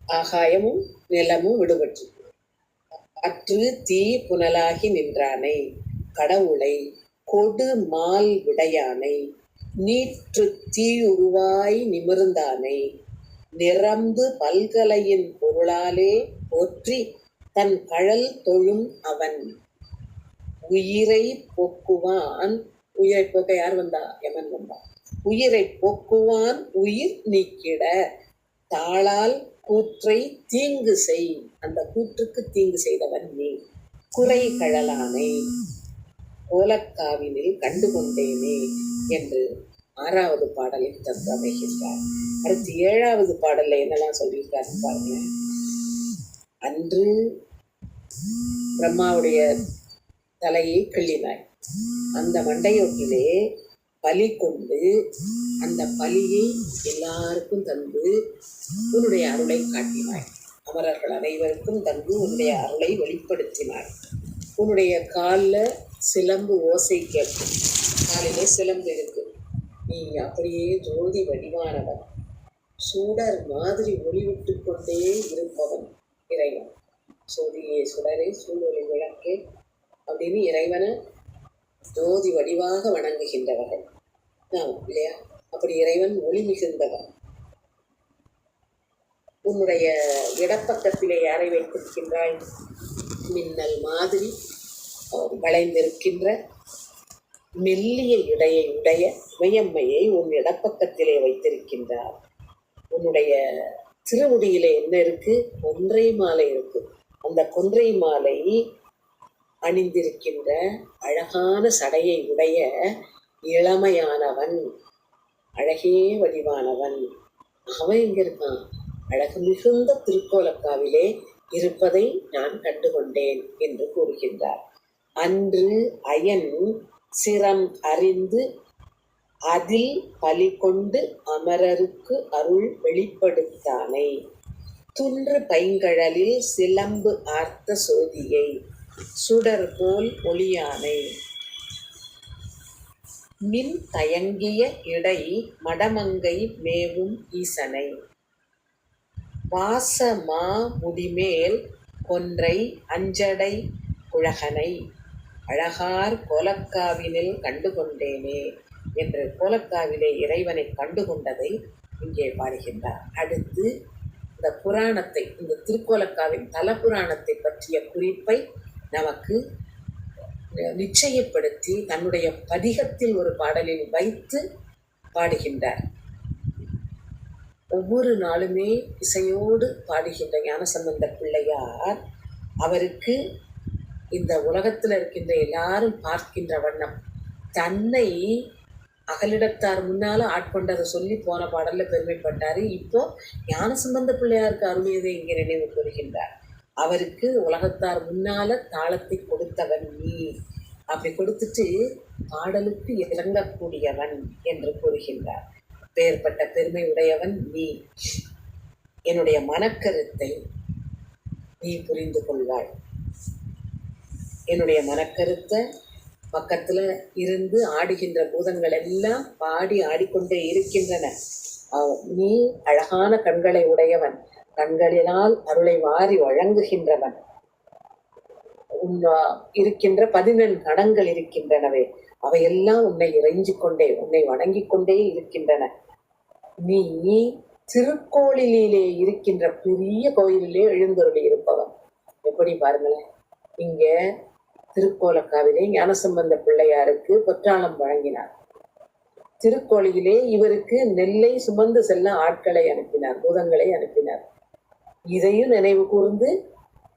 ஆகாயமும் நிலமும் விடுபட்டு அற்று தீ புனலாகி நின்றானை, கடவுளை கொடு மால் விடையானை, நீற்று தீ உருவாய் நிமிர்ந்தானை, நிரம்பு பல்கலையின் பொருளாலே போற்றி தன் கழல் தொழும் அவன், உயிரை போக்குவான். உயிரை போக்க யார் வந்தா? யமன் வந்தான். உயிரை போக்குவான் உயிர் நீக்கிட தாளால் கூற்றை தீங்கு செய், அந்த கூற்றுக்கு தீங்கு செய்தவன் நீ. குறை கழலானை கோலக்காவினில் கண்டுகொண்டேனே என்று 6வது பாடலில் தந்து அமைகின்றார். அடுத்து 7வது பாடல்ல என்னெல்லாம் சொல்லியிருக்காரு பாருங்க. அன்று பிரம்மாவுடைய தலையை கிள்ளினாய், அந்த மண்டையொட்டிலே பலி கொண்டு அந்த பலியை எல்லாருக்கும் தந்து உன்னுடைய அருளை காட்டினாய். அமரர்கள் அனைவருக்கும் தந்து உன்னுடைய அருளை வெளிப்படுத்தினாய். உன்னுடைய காலில் சிலம்பு ஓசை கேட்கும், காலிலே சிலம்பு இருக்கு. நீ அப்படியே ஜோதி வடிவானவன், சுடர் மாதிரி ஒளிவிட்டு கொண்டே இருப்பவன் இறைவன். சோதியே சுடரே சூழொளி விளக்கே அப்படின்னு இறைவனை ஜோதி வடிவாக வணங்குகின்றவர்கள் இல்லையா? அப்படி இறைவன் ஒளி மிகுந்தவன். உன்னுடைய இடப்பக்கத்திலே யாரை வைத்திருக்கின்றாய்? மின்னல் மாதிரி வளைந்திருக்கின்ற மெல்லிய இடையை உடைய உமையம்மையை உன் இடப்பக்கத்திலே வைத்திருக்கின்றார். உன்னுடைய திருமுடியிலே என்ன இருக்கு? கொன்றை மாலை இருக்கு. அந்த கொன்றை மாலை அணிந்திருக்கின்ற அழகான சடையை உடைய இளமையானவன், அழகே வடிவானவன். அவன் எங்க இருக்கான்? அழகு மிகுந்த திருக்கோலக்காவிலே இருப்பதை நான் கண்டுகொண்டேன் என்று கூறுகின்றார். அன்று அயன் சிரம் அறிந்து அதில் பலி கொண்டு அமரருக்கு அருள் வெளிப்படுத்தானை, துன்று பைங்கழலில் சிலம்பு ஆர்த்த சோதியை, சுடர் போல் ஒளியானை, மின் தயங்கிய இடை மடமங்கை மேவும் ஈசனை, வாசமா முடிமேல் கொன்றை அஞ்சடை குழகனை, அழகார் கோலக்காவினில் கண்டுகொண்டேனே என்று கோலக்காவிலே இறைவனை கண்டுகொண்டதை இங்கே பாடுகின்றார். அடுத்து இந்த புராணத்தை, இந்த திருக்கோலக்காவின் தல புராணத்தை பற்றிய குறிப்பை நமக்கு நிச்சயப்படுத்தி தன்னுடைய பதிகத்தில் ஒரு பாடலில் வைத்து பாடுகின்றார். ஒவ்வொரு நாளுமே இசையோடு பாடுகின்ற ஞானசம்பந்த பிள்ளையார் அவருக்கு இந்த உலகத்தில் இருக்கின்ற எல்லாரும் பார்க்கின்ற வண்ணம் தன்னை அகலிடத்தார் முன்னால ஆட்கொண்டதை சொல்லி போன பாடல்ல பெருமைப்பட்டாரு. இப்போ ஞானசம்பந்த பிள்ளையாருக்கு அருளியதை இங்கே நினைவு கூறுகின்றார். அவருக்கு உலகத்தார் முன்னால தாளத்தை கொடுத்தவன் நீ, அப்படி கொடுத்துட்டு பாடலுக்கு இறங்கக்கூடியவன் என்று கூறுகின்றார். பெயர்பட்ட பெருமை உடையவன் நீ, என்னுடைய மனக்கருத்தை நீ புரிந்து கொள்வாய். என்னுடைய மனக்கருத்தை பக்கத்துல இருந்து ஆடுகின்ற பூதங்கள் எல்லாம் பாடி ஆடிக்கொண்டே இருக்கின்றன. நீ அழகான கண்களை உடையவன், கண்களினால் அருளை வாரி வழங்குகின்றவன். இருக்கின்ற 14 கணங்கள் இருக்கின்றனவே, அவையெல்லாம் உன்னை இறைஞ்சி கொண்டே உன்னை வணங்கி கொண்டே இருக்கின்றன. நீ திருக்கோளிலே இருக்கின்ற பெரிய கோயிலிலே எழுந்தருளி இருப்பவன். எப்படி பாருங்களேன், இங்க திருக்கோலக்காவிலே ஞானசம்பந்த பிள்ளையாருக்கு பொற்றாளம் வழங்கினார். திருக்கோளிலே இவருக்கு நெல்லை சுமந்து செல்ல ஆட்களை அனுப்பினார், பூதங்களை அனுப்பினார். இதையும் நினைவு கூர்ந்து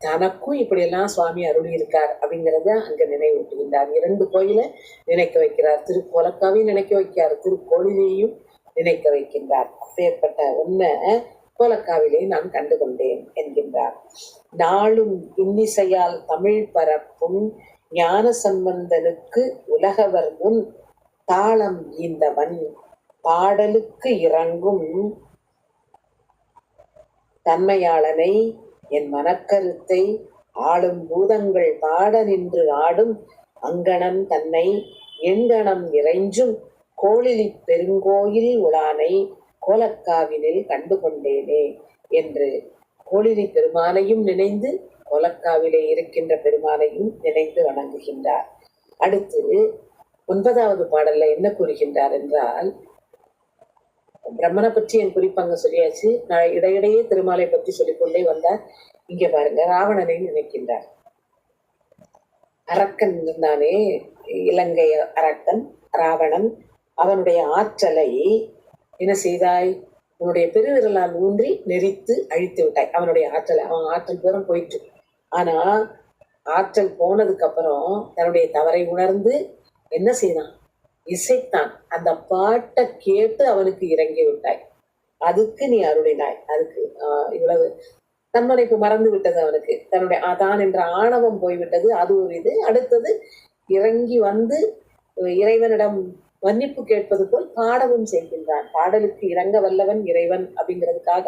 தனக்கும் இப்படியெல்லாம் சுவாமி அருளி இருக்கார் அப்படிங்கிறத அங்க நினைவூட்டுகின்றார். 2 கோயிலை நினைக்க வைக்கிறார், திருக்கோலக்காவையும் நினைக்க வைக்கிறார், திருக்கோளிலேயும் நினைக்க வைக்கின்றார். அப்பேற்பட்ட உன்னை கோலக்காவிலே நான் கண்டுகொண்டேன் என்கின்றார். நாளும் இன்னிசையால் தமிழ் பரப்பும் ஞான சம்பந்தனுக்கு உலகவர் முன் தாளம் ஈந்தவன், பாடலுக்கு இறங்கும் தன்மையாளனை, என் மனக்கருத்தை ஆளும் பூதங்கள் பாட நின்று ஆடும் அங்கணன் தன்னை எண்கணம் இறைஞ்சும் கோளிலி பெருங்கோயில் உளானை கோலக்காவினில் கண்டுகொண்டேனே என்று கோளிலி பெருமானையும் நினைந்து கோலக்காவிலே இருக்கின்ற பெருமானையும் நினைந்து வணங்குகின்றார். அடுத்து 9வது பாடல்ல என்ன கூறுகின்றார் என்றால், பிரம்மனை பற்றி என் குறிப்பாங்க சொல்லியாச்சு. நான் இடையிடையே திருமாலை பற்றி சொல்லிக்கொண்டே வந்தார். இங்க பாருங்க, ராவணனை நினைக்கின்றார். அரக்கன் இருந்தானே, இலங்கை அரக்கன் ராவணன், அவனுடைய ஆற்றலை என்ன செய்தாய்? உன்னுடைய பெருவிரலால் ஊன்றி நெறித்து அழித்து விட்டாய். அவனுடைய ஆற்றலை, அவன் ஆற்றல் பூரம் போயிட்டு, ஆனா ஆற்றல் போனதுக்கு அப்புறம் தன்னுடைய தவறை உணர்ந்து என்ன செய்தான்? இசைத்தான். அந்த பாட்டை கேட்டு அவனுக்கு இறங்கி விட்டாய், அதுக்கு நீ அருளினாய். அதுக்கு இவ்வளவு தன்மனைப்பு மறந்து விட்டது அவனுக்கு, தன்னுடைய தான் என்ற ஆணவம் போய்விட்டது, அது ஒரு இது. அடுத்தது இறங்கி வந்து இறைவனிடம் மன்னிப்பு கேட்பது போல் பாடவும் செய்கின்றான். பாடலுக்கு இறங்க வல்லவன் இறைவன் அப்படிங்கிறதுக்காக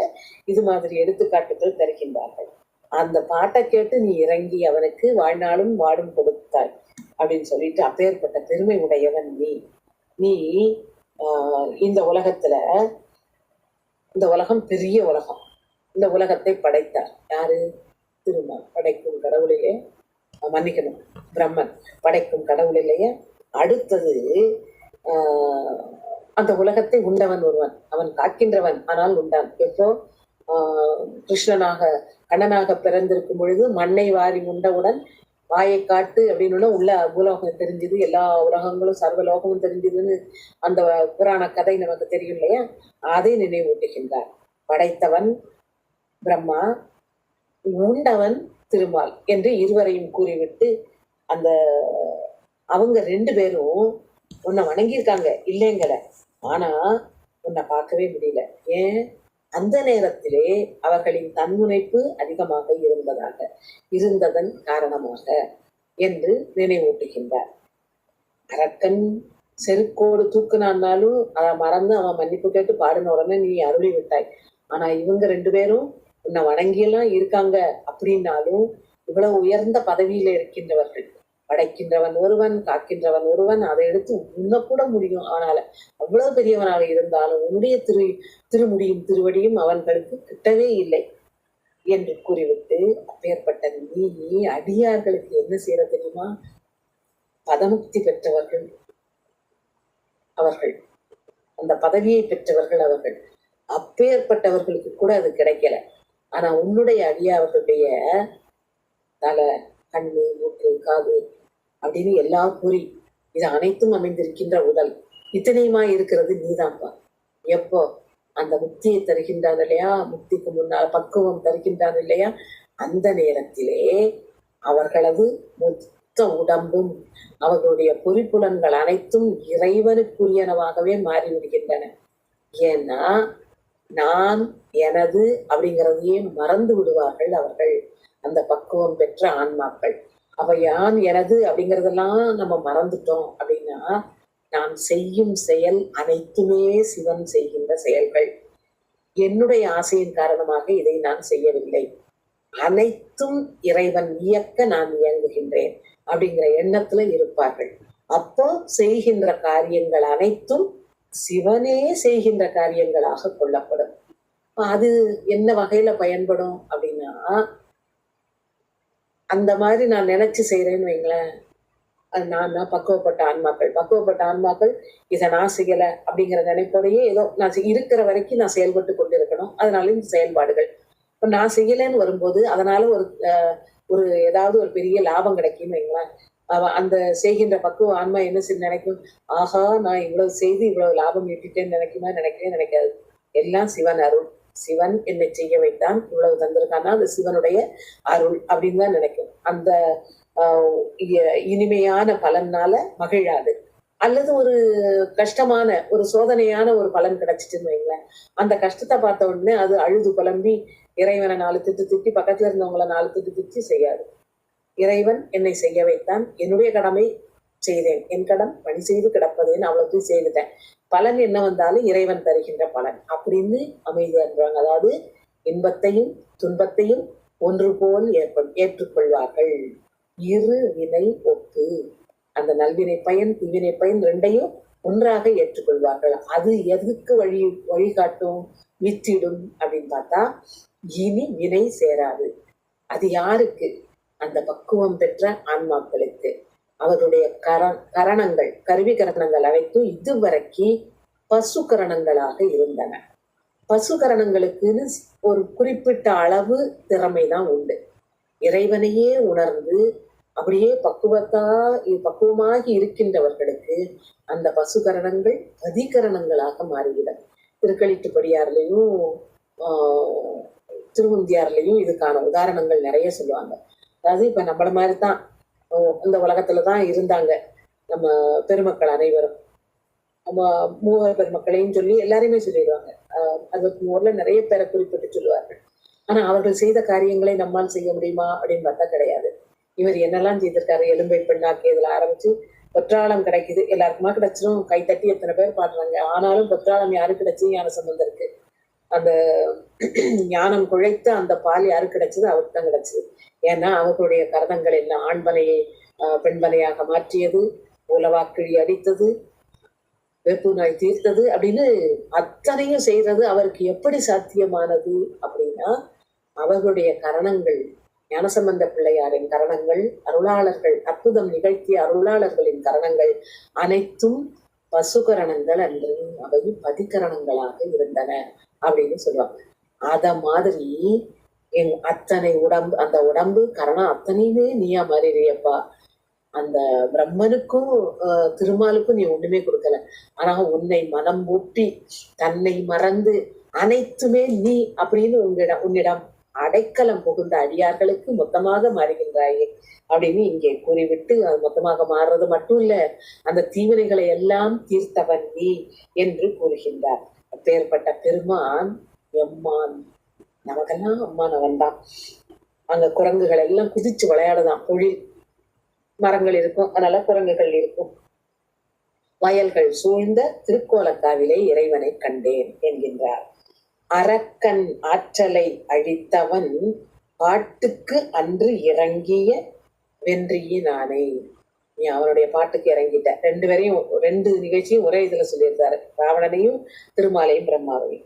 இது மாதிரி எடுத்துக்காட்டுகள் தருகின்றார்கள். அந்த பாட்டை கேட்டு நீ இறங்கி அவனுக்கு வாழ்நாளும் வாடும் கொடுத்தாய் அப்படின்னு சொல்லிட்டு, அப்பேற்பட்ட பெருமை உடையவன் நீ. நீ இந்த உலகத்துல, இந்த உலகம் பெரிய உலகம், இந்த உலகத்தை படைத்தார் யாரு? திருமால். படைக்கும் கடவுளிலே மன்னிக்கணும், பிரம்மன் படைக்கும் கடவுளிலேயே. அடுத்தது அந்த உலகத்தை உண்டவன் ஒருவன், அவன் காக்கின்றவன், ஆனால் உண்டான். எப்போ கிருஷ்ணனாக கண்ணனாக பிறந்திருக்கும் பொழுது மண்ணை வாரி உண்டவுடன் வாயை காட்டு அப்படின்னு உள்ள பூலோகம் தெரிஞ்சுது, எல்லா உலகங்களும் சர்வலோகமும் தெரிஞ்சுதுன்னு அந்த புராண கதை நமக்கு தெரியும் இல்லையா? அதை நினைவூட்டுகின்றார். படைத்தவன் பிரம்மா, உண்டவன் திருமால் என்று இருவரையும் கூறிவிட்டு, அந்த அவங்க 2 பேரும் உன்னை வணங்கியிருக்காங்க இல்லைங்கல, ஆனா உன்னை பார்க்கவே முடியல. ஏன்? அந்த நேரத்திலே அவர்களின் தன்முனைப்பு அதிகமாக இருந்ததன் காரணமாக என்று நினைவூட்டுகின்றார். அரக்கன் செருக்கோடு தூக்குனான்னாலும் அதை மறந்து அவன் மன்னிப்பு கேட்டு பாடின உடனே நீ அருளி விட்டாய். ஆனா இவங்க 2 பேரும் உன்னை வணங்கியெல்லாம் இருக்காங்க அப்படின்னாலும் இவ்வளவு உயர்ந்த பதவியில இருக்கின்றவர்கள், படைக்கின்றவன் ஒருவன், காக்கின்றவன் ஒருவன், அதை எடுத்து உண்ணக்கூட முடியும். ஆனால் அவ்வளவு பெரியவனாக இருந்தாலும் உன்னுடைய திருமுடியும் திருவடியும் அவன்களுக்கு கிட்டவே இல்லை என்று கூறிவிட்டு, அப்பேற்பட்ட நீ அடியார்களுக்கு என்ன செய்யற தெரியுமா? பதமுக்தி பெற்றவர்கள் அவர்கள், அந்த பதவியை பெற்றவர்கள் அவர்கள். அப்பேற்பட்டவர்களுக்கு கூட அது கிடைக்கல. ஆனா உன்னுடைய அடியார்களுடைய தலை, கண்ணு, மூக்கு, காது அப்படின்னு எல்லா பொறி இது அனைத்தும் அமைந்திருக்கின்ற உடல் இத்தனையுமா இருக்கிறது நீதான்ப்பா. எப்போ அந்த முக்தியை தருகின்றான் இல்லையா, முக்திக்கு முன்னால் பக்குவம் தருகின்றான் இல்லையா, அந்த நேரத்திலே அவர்களது மொத்த உடம்பும் அவர்களுடைய பொறிப்புலன்கள் அனைத்தும் இறைவனுக்குரியனவாகவே மாறிவிடுகின்றன. ஏன்னா நான் எனது அப்படிங்கிறதையே மறந்து விடுவார்கள் அவர்கள், அந்த பக்குவம் பெற்ற ஆன்மாக்கள். அவ யான் எனது அப்படிங்கிறதெல்லாம் நம்ம மறந்துட்டோம் அப்படின்னா நான் செய்யும் செயல் அனைத்துமே சிவன் செய்கின்ற செயல்கள். என்னுடைய ஆசையின் காரணமாக இதை நான் செய்யவில்லை, அனைத்தும் இறைவன் இயக்க நான் இயங்குகின்றேன் அப்படிங்கிற எண்ணத்துல இருப்பார்கள். அப்போ செய்கின்ற காரியங்கள் அனைத்தும் சிவனே செய்கின்ற காரியங்களாக கொள்ளப்படும். அது என்ன வகையில பயன்படும் அப்படின்னா, அந்த மாதிரி நான் நினைச்சு செய்யறேன்னு வைங்களேன், நான் பக்குவப்பட்ட ஆன்மாக்கள் இதை நான் செய்யல அப்படிங்கிற நினைப்போடையே ஏதோ நான் இருக்கிற வரைக்கும் நான் செயல்பட்டு கொண்டிருக்கணும். அதனால இந்த செயல்பாடுகள் இப்ப நான் செய்யலைன்னு வரும்போது அதனால ஒரு ஏதாவது ஒரு பெரிய லாபம் கிடைக்கும்னு வைங்களேன், அந்த செய்கின்ற பக்குவ ஆன்மா என்ன நினைக்கும், ஆஹா நான் இவ்வளவு செய்து இவ்வளவு லாபம் ஈட்டிட்டேன்னு நினைக்கவே நினைக்காது. எல்லாம் சிவன் அருள், சிவன் என்னை செய்ய வைத்தான், இவ்வளவு தந்திருக்கானா அது சிவனுடைய அருள் அப்படின்னு தான் நினைக்கும். அந்த இனிமையான பலனால மகிழாது. அல்லது ஒரு கஷ்டமான ஒரு சோதனையான ஒரு பலன் கிடைச்சிட்டுன்னு வைங்களேன், அந்த கஷ்டத்தை பார்த்த உடனே அது அழுது புலம்பி இறைவனை 4 திட்டி பக்கத்துல இருந்தவங்களை 4 திட்டி செய்யாது. இறைவன் என்னை செய்ய வைத்தான், என்னுடைய கடமை செய்தேன், என் கடன் பணி செய்து கிடப்பதேன்னு அவ்வளவு செய்துட்டேன், பலன் என்ன வந்தாலும் இறைவன் தருகின்ற பலன் அப்படின்னு அமைதியா இருக்கிறாங்க. அதாவது இன்பத்தையும் துன்பத்தையும் ஒன்று போல் ஏற்றுக்கொள்வார்கள். இரு வினை ஒப்பு, அந்த நல்வினை பயன் தீவினை பயன் 2ஐயும் ஒன்றாக ஏற்றுக்கொள்வார்கள். அது எதுக்கு வழிகாட்டும், வித்திடும் அப்படின்னு பார்த்தா இனி வினை சேராது. அது யாருக்கு? அந்த பக்குவம் பெற்ற ஆன்மாக்களுக்கு. அவர்களுடைய கரணங்கள் கருவி கரணங்கள் அனைத்தும் இதுவரைக்கு பசு கரணங்களாக இருந்தன. பசு கரணங்களுக்குன்னு ஒரு குறிப்பிட்ட அளவு திறமைதான் உண்டு. இறைவனையே உணர்ந்து அப்படியே பக்குவமாகி இருக்கின்றவர்களுக்கு அந்த பசுகரணங்கள் பதிகரணங்களாக மாறிவிடும். திருக்களிட்டுப்படியார்லையும் திருவுந்தியார்லையும் இதுக்கான உதாரணங்கள் நிறைய சொல்லுவாங்க. அதாவது இப்ப நம்மள மாதிரிதான் இந்த உலகத்துலதான் இருந்தாங்க நம்ம பெருமக்கள் அனைவரும். நம்ம மூவர் பெருமக்களையும் சொல்லி எல்லாரையுமே சொல்லிடுவாங்க. 63 நிறைய பேரை குறிப்பிட்டு சொல்லுவார்கள். ஆனா அவர்கள் செய்த காரியங்களை நம்மால் செய்ய முடியுமா அப்படின்னு பார்த்தா கிடையாது. இவர் என்னெல்லாம் செய்திருக்காரு, எலும்பை பெண்ணாக்கியதுல ஆரம்பிச்சு பொற்றாளம் கிடைக்குது, எல்லாருக்குமா கிடைச்சிடும், கைத்தட்டி எத்தனை பேர் பாடுறாங்க. ஆனாலும் பொற்றாளம் யாருக்கு கிடைச்சது? ஞான சம்பந்தருக்கு. அந்த ஞானம் குழைத்து அந்த பால் யாருக்கு கிடைச்சது? அவருக்கு தான் கிடைச்சது. ஏன்னா அவர்களுடைய கரணங்கள் எல்லாம் ஆண்பனையை பெண்பனையாக மாற்றியது, உலவாக்கிழி அடித்தது, வெப்பு நாய் தீர்த்தது அப்படின்னு அத்தனையும் செய்தது அவருக்கு எப்படி சாத்தியமானது அப்படின்னா, அவர்களுடைய கரணங்கள், ஞானசம்பந்த பிள்ளையாரின் கரணங்கள், அருளாளர்கள் அற்புதம் நிகழ்த்திய அருளாளர்களின் கரணங்கள் அனைத்தும் பசுகரணங்கள் அன்று அவை பதிகரணங்களாக இருந்தன அப்படின்னு சொல்லுவாங்க. அத மாதிரி அத்தனை உடம்பு, அந்த உடம்பு கரணம் அத்தனையுமே நீயா மாறிறியப்பா. அந்த பிரம்மனுக்கும் திருமாலுக்கும் நீ ஒண்ணுமே கொடுக்கல. ஆனா உன்னை மனம் ஊட்டி தன்னை மறந்து அனைத்துமே நீ அப்படின்னு உன்னிடம் அடைக்கலம் புகுந்த அடியார்களுக்கு மொத்தமாக மாறுகின்றாயே அப்படின்னு இங்கே கூறிவிட்டு, அது மொத்தமாக மாறுறது மட்டும் இல்ல, அந்த தீவினைகளை எல்லாம் தீர்த்தவன் நீ என்று கூறுகின்றார். அப்பேற்பட்ட பெருமான் எம்மான். நமக்கெல்லாம் அம்மான் அவன் தான். அங்க குரங்குகள் எல்லாம் குதிச்சு விளையாடுதான். பொழில் மரங்கள் இருக்கும், அதனால குரங்குகள் இருக்கும். வயல்கள் சூழ்ந்த திருக்கோலக்காவிலே இறைவனை கண்டேன் என்கின்றார். அரக்கன் ஆற்றலை அழித்தவன் பாட்டுக்கு அன்று இறங்கிய வென்றியினானை. நீ அவனுடைய பாட்டுக்கு இறங்கிட்ட. ரெண்டு நிகழ்ச்சியும் ஒரே இதுல சொல்லியிருந்தாரு, ராவணனையும் திருமாலையும் பிரம்மாவையும்.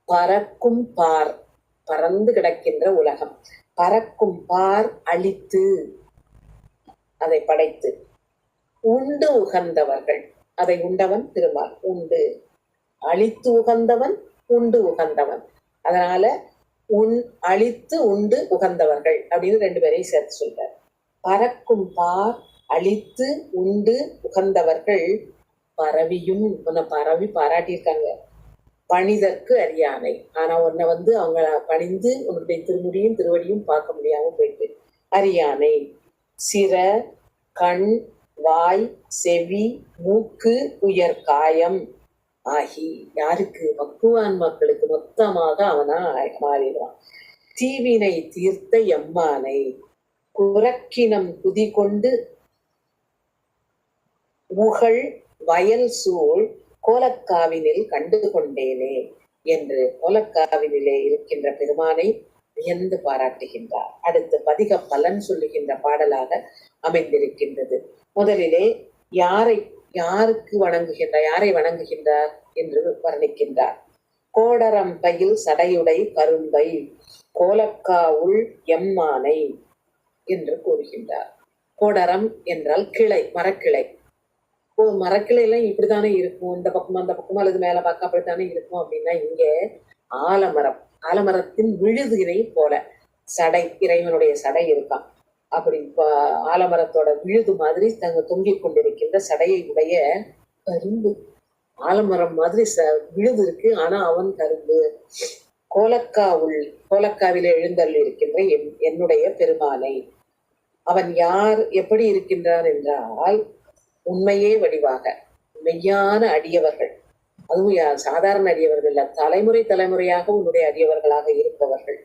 பறக்கும் பார், பறந்து கிடக்கின்ற உலகம். பறக்கும் பார் அழித்து, அதை படைத்து. உண்டு உகந்தவர்கள், அதை உண்டவன் திருமால். உண்டு அழித்து உகந்தவன், உண்டு உகந்தவன். அதனால அழித்து உண்டு உகந்தவர்கள் அப்படின்னு ரெண்டு பேரையும் சேர்த்து சொல்றார். பறக்கும் பார் அழித்து உண்டு உகந்தவர்கள் பரவியும், உன்னை பரவி பாராட்டியிருக்காங்க. பணிதற்கு அறியானை, ஆனா உன்னை அவங்க பணிந்து உன்னுடைய திருமுடியும் திருவடியும் பார்க்க முடியாம போயிட்டு. அறியானை சிர கண் வாய் செவி மூக்கு உயர் காயம் ஆகி. யாருக்கு? பக்குவான் மக்களுக்கு மொத்தமாக அவனா மாறிடுவான். தீவினை தீர்த்த எம்மானை குரக்கினம் குதி கொண்டு உகள் வயல் சூழ் கோலக்காவினில் கண்டு கொண்டேனே என்று கோலக்காவினிலே இருக்கின்ற பெருமானை வியந்து பாராட்டுகின்றார். அடுத்து பதிக பலன் சொல்லுகின்ற பாடலாக அமைந்திருக்கின்றது. முதலிலே யாருக்கு வணங்குகின்றார், யாரை வணங்குகின்றார் என்று வர்ணிக்கின்றார். கோடரம் பயில் சடையுடை கரும்பை கோலக்காவுள் எம்மானை என்று கூறுகின்றார். கோடரம் என்றால் கிளை, மரக்கிளை. மரக்கிளை எல்லாம் இப்படித்தானே இருக்கும், இந்த பக்கமா அந்த பக்கமா அல்லது மேல பார்க்க அப்படித்தானே இருக்கும். அப்படின்னா இங்க ஆலமரம், ஆலமரத்தின் விழுதினை போல சடை, இறைவனுடைய சடை இருக்கான். அப்படி ஆலமரத்தோட விழுது மாதிரி தொங்கிக் கொண்டிருக்கின்ற சடையை உடைய கரும்பு. ஆலமரம் மாதிரி விழுது இருக்கு, ஆனா அவன் கரும்பு. கோலக்காவிலே எழுந்தள்ளி இருக்கின்ற என்னுடைய பெருமானை. அவன் யார், எப்படி இருக்கின்றான் என்றால் உண்மையே வடிவாக மெய்யான அடியவர்கள், அதுவும் சாதாரண அடியவர்கள் இல்ல, தலைமுறை தலைமுறையாக உன்னுடைய அடியவர்களாக இருப்பவர்கள்.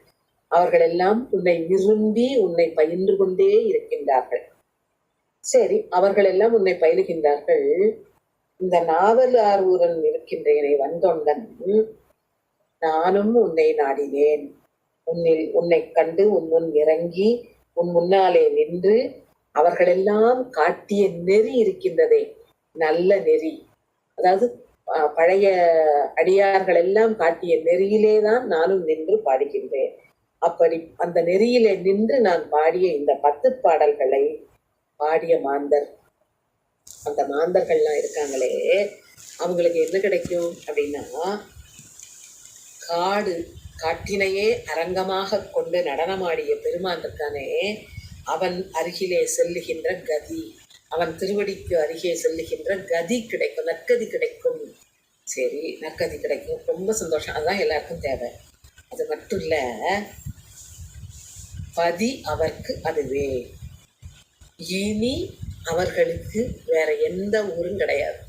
அவர்கள் எல்லாம் உன்னை விரும்பி உன்னை பயின்று கொண்டே இருக்கின்றார்கள். சரி, அவர்கள் எல்லாம் உன்னை பயிலுகின்றார்கள். இந்த நாவல் ஆர்வூரன் இருக்கின்றேனே வந்தொண்டன், நானும் உன்னை நாடினேன். உன்னை கண்டு உன் முன் இறங்கி உன் முன்னாலே நின்று அவர்களெல்லாம் காட்டிய நெறி இருக்கின்றதே, நல்ல நெறி. அதாவது பழைய அடியார்கள் எல்லாம் காட்டிய நெறியிலேதான் நானும் நின்று பாடுகின்றேன். அப்படி அந்த நெறியிலே நின்று நான் பாடிய இந்த 10 பாடல்களை பாடிய மாந்தர், அந்த மாந்தர்கள்லாம் இருக்காங்களே, அவங்களுக்கு என்ன கிடைக்கும் அப்படின்னா, காட்டினையே அரங்கமாக கொண்டு நடனமாடிய பெருமான் இருக்கானே, அவன் அருகிலே செல்லுகின்ற கதி, அவன் திருவடிக்கு அருகே செல்லுகின்ற கதி கிடைக்கும், நற்கதி கிடைக்கும். சரி, நற்கதி கிடைக்கும், ரொம்ப சந்தோஷம். அதுதான் எல்லாருக்கும் தேவை. அது மட்டும் இல்ல, பதி அவர்க்கு அதுவே. இனி அவர்களுக்கு வேற எந்த ஊரும் கிடையாது.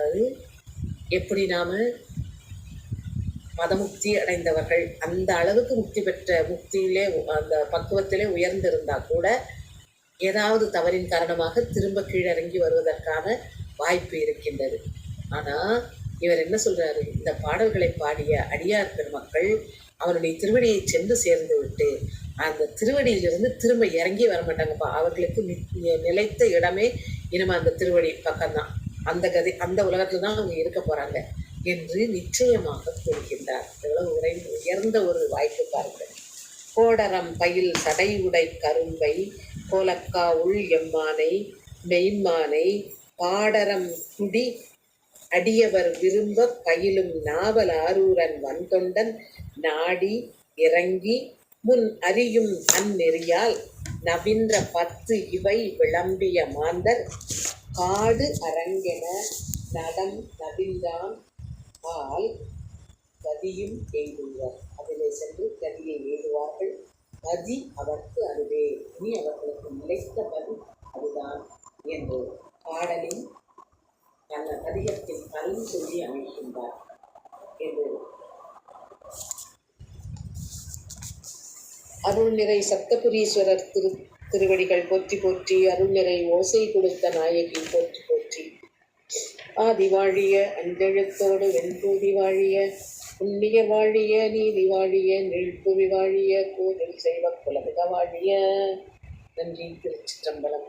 அது எப்படி நாம மதமுக்தி அடைந்தவர்கள் அந்த அளவுக்கு முக்தி பெற்ற, முக்தியிலே அந்த பக்குவத்திலே உயர்ந்திருந்தா கூட ஏதாவது தவறின் காரணமாக திரும்ப கீழிறங்கி வருவதற்கான வாய்ப்பு இருக்கின்றது. ஆனா இவர் என்ன சொல்றாரு, இந்த பாடல்களை பாடிய அடியார் பெருமக்கள் அவனுடைய திருவடியை சென்று சேர்ந்து விட்டு அந்த திருவடியிலிருந்து திரும்ப இறங்கி வரமாட்டாங்கப்பா. அவர்களுக்கு நிலைத்த இடமே இனிமே அந்த திருவடி பக்கம்தான், அந்த கதை, அந்த உலகத்துல தான் அவங்க இருக்க போறாங்க என்று நிச்சயமாக கூறுகின்றார். எவ்வளவு உயர்ந்த ஒரு வாய்ப்பு பாருங்கள். கோடரம் பயில் சடை உடை கரும்பை கோலக்கா உள் எம்மானை மெய்மானை பாடரம் குடி அடியவர் விரும்ப பயிலும் நாவல் ஆரூரன் வந்தொண்டன் நாடி இறங்கி முன் அறியும் அந்நெறியால் நவின்ற 10 இவை விளம்பிய மாந்தர் காடு அரங்கென நடம் நவின்றான் ஆல் கதியும் எய்துவர். அதிலே சென்று கதியை எய்துவார்கள். கதி அவர்க்கு அதுவே, இனி அவர்களுக்கு நிலைத்த பதி அதுதான் என்று பாடலின் தன் அதிகத்தின் பலன் சொல்லி அமைக்கின்றார் என்று அருள்நிறை சப்தபுரீஸ்வரர் திருவடிகள் போற்றி போற்றி. அருள்நிறை ஓசை கொடுத்த நாயகி போற்றி போற்றி. ஆதி வாழிய அஞ்செழுத்தோடு வெண்பூதி வாழிய புண்ணிய வாழிய நீதி வாழிய நெழ்புவி வாழிய கோவில் செய்வ குலமிக வாழிய. நன்றி. திருச்சிற்றம்பலம்.